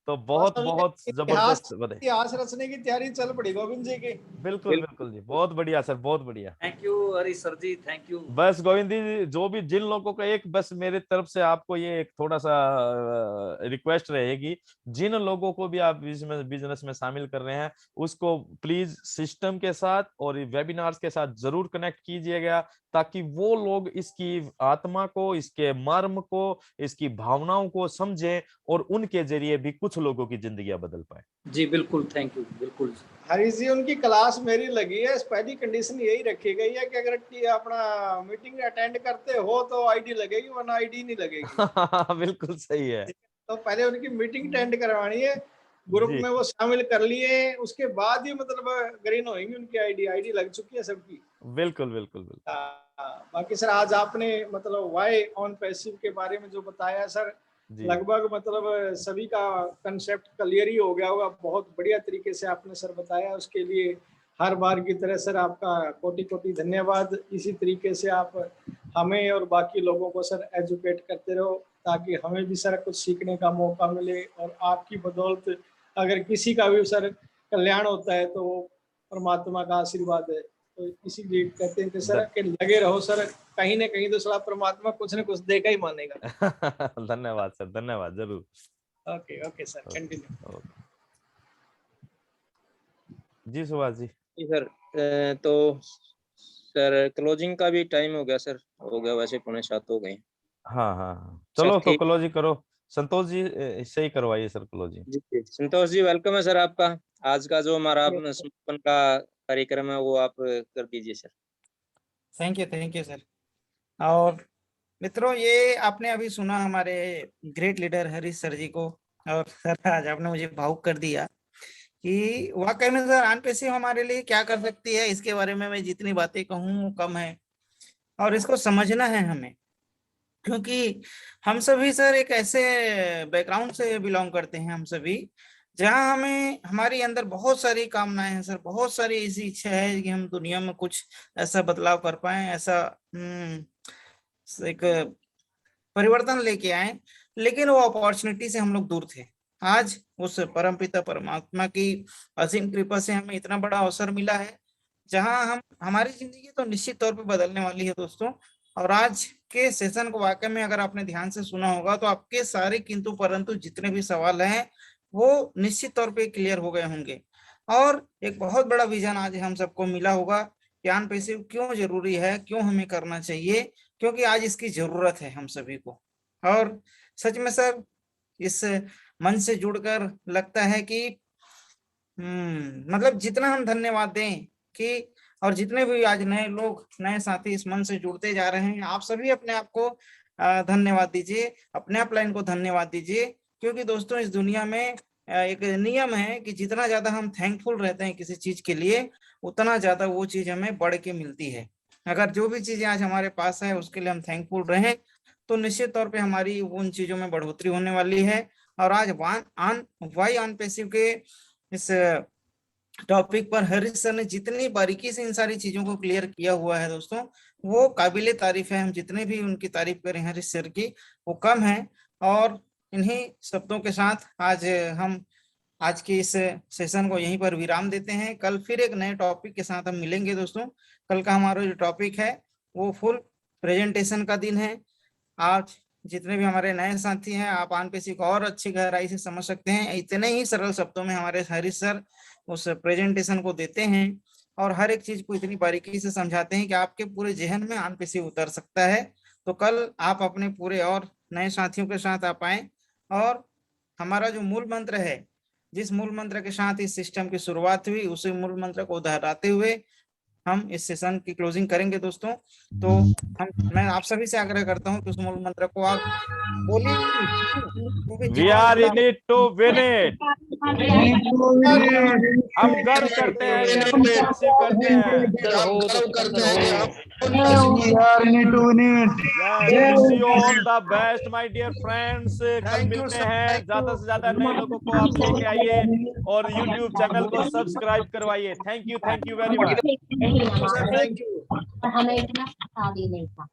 तो बस बहुत अभी बहुत इतिहास जबरदस्त बधाई। इतिहास रचने की तैयारी चल पड़ी गोविंद जी की। बिल्कुल बिल्कुल। बिल्कुल जी, बहुत बढ़िया सर, बहुत बढ़िया। Thank you Harish sir ji, thank you. बस गोविंद जी, जो भी जिन लोगों को, एक बस मेरे तरफ से आपको ये एक थोड़ा सा रिक्वेस्ट रहेगी, जिन लोगों को भी आप बिजनेस में शामिल कर रहे हैं उसको प्लीज सिस्टम के साथ और वेबिनार्स के साथ जरूर कनेक्ट कीजिएगा, ताकि वो लोग इसकी आत्मा को, इसके मर्म को, इसकी भावनाओं को समझें और उनके जरिए भी कुछ लोगों की जिंदगियां बदल पाए। जी बिल्कुल, थैंक यू, बिल्कुल। हरीश जी उनकी क्लास मेरी लगी है। पहली कंडीशन यही रखी गई है कि अगर अपना मीटिंग अटेंड करते हो तो आईडी लगेगी, वरना आईडी नहीं लगेगी। बिल्कुल सही है। तो पहले उनकी मीटिंग अटेंड करवानी है, ग्रुप जी। में वो शामिल कर लिए, उसके बाद ही मतलब ग्रीन होंगी उनकी आईडी लग चुकी है सबकी। बिल्कुल बिल्कुल बिल्कुल। बाकी सर आज आपने मतलब वाई ऑन पैसिव के बारे में जो बताया सर, जी लगभग मतलब सभी का कंसेप्ट क्लियर ही हो गया होगा। बहुत बढ़िया तरीके से आपने सर बताया, उसके लिए हर बार की तरह सर आपका कोटि कोटि धन्यवाद। इसी तरीके से आप हमें और बाकी लोगों को सर एजुकेट करते रहो, ताकि हमें भी सर कुछ सीखने का मौका मिले, और आपकी बदौलत अगर किसी का भी सर कल्याण होता है तो वो परमात्मा का आशीर्वाद है। तो इसीलिए कहते हैं कि सर कि लगे रहो सर, कहीं ना कहीं तो सर परमात्मा कुछ न कुछ देगा ही मानेगा। धन्यवाद सर, धन्यवाद, जरूर। Okay okay sir, continue. जी सुभाष जी। जी सर, तो सर क्लोजिंग का भी टाइम हो गया सर, हो गया वैसे 6:45 हो गए। हाँ हाँ, चलो तो क्लोज ही करो। संतोष जी इससे ही करवाइए सर क्लोजिंग। जी संतोष जी, वेलकम है सर आपका। आज का जो हमारा समापन का कार्यक्रम है वो आप कर दीजिए सर। Thank you sir. और मित्रों, ये आपने अभी सुना हमारे ग्रेट लीडर हरीश सर जी को, और सर आज आपने मुझे भावुक कर दिया कि वाकई में सर ऑन पैसिव हमारे लिए क्या कर सकती है। इसके बारे में मैं जितनी बातें कहूँ वो कम है, और इसको समझना है हमें, क्योंकि हम सभी सर एक ऐसे बैकग्राउंड से बिलोंग करते हैं। हम सभी जहाँ हमें हमारी अंदर बहुत सारी कामनाएं हैं सर, बहुत सारी ऐसी इच्छा है कि हम दुनिया में कुछ ऐसा बदलाव कर पाए, ऐसा एक परिवर्तन लेके आए, लेकिन वो अपॉर्चुनिटी से हम लोग दूर थे। आज उस परमपिता परमात्मा की असीम कृपा से हमें इतना बड़ा अवसर मिला है, जहां हम हमारी जिंदगी तो निश्चित तौर पे बदलने वाली है दोस्तों। और आज के सेशन को वाकई में अगर आपने ध्यान से सुना होगा तो आपके सारे किंतु परंतु जितने भी सवाल हैं वो निश्चित तौर पे क्लियर हो गए होंगे, और एक बहुत बड़ा विजन आज हम सबको मिला होगा कि ऑन पैसिव क्यों जरूरी है, क्यों हमें करना चाहिए, क्योंकि आज इसकी जरूरत है हम सभी को। और सच में सर इस मन से जुड़कर लगता है कि मतलब जितना हम धन्यवाद दें कि, और जितने भी आज नए लोग नए साथी इस मन से जुड़ते जा रहे हैं, आप सभी अपने आप को धन्यवाद दीजिए, अपने आप लाइन को धन्यवाद दीजिए। क्योंकि दोस्तों इस दुनिया में एक नियम है कि जितना ज्यादा हम थैंकफुल रहते हैं किसी चीज के लिए, उतना ज्यादा वो चीज हमें बढ़ के मिलती है। अगर जो भी चीजें आज हमारे पास है उसके लिए हम थैंकफुल रहें तो निश्चित तौर पे हमारी उन चीजों में बढ़ोतरी होने वाली है। और आज वाई ऑन पैसिव के इस टॉपिक पर हरीश सर ने जितनी बारीकी से इन सारी चीजों को क्लियर किया हुआ है दोस्तों, वो काबिले तारीफ है। हम जितने भी उनकी तारीफ करें हरीश सर की वो कम है। और इन्हीं शब्दों के साथ हम आज के इस सेशन को यहीं पर विराम देते हैं। कल फिर एक नए टॉपिक के साथ हम मिलेंगे दोस्तों। कल का हमारा जो टॉपिक है वो फुल प्रेजेंटेशन का दिन है। आज जितने भी हमारे नए साथी हैं, आप ऑन पैसिव को और अच्छी गहराई से समझ सकते हैं। इतने ही सरल शब्दों में हमारे हरीश सर उस प्रेजेंटेशन को देते हैं और हर एक चीज को इतनी बारीकी से समझाते हैं कि आपके पूरे जहन में ऑन पैसिव उतर सकता है। तो कल आप अपने पूरे और नए साथियों के साथ आप आए, और हमारा जो मूल मंत्र है, जिस मूल मंत्र के साथ इस सिस्टम की शुरुआत हुई, उसी मूल मंत्र को दोहराते हुए हम इस सेशन की क्लोजिंग करेंगे दोस्तों। तो मैं आप सभी से आग्रह करता हूं कि उस मूल मंत्र को आप बोलिए, क्योंकि we are in it to win it. हम गर्व करते हैं कि हम पैसिव करते हैं। Wish you all the best my dear friends. कल मिलते हैं। ज्यादा से ज्यादा नए लोगों को आप लेके आइए और YouTube चैनल को सब्सक्राइब करवाइए। Thank you very much. Thank you. हमें इतना पता भी नहीं था।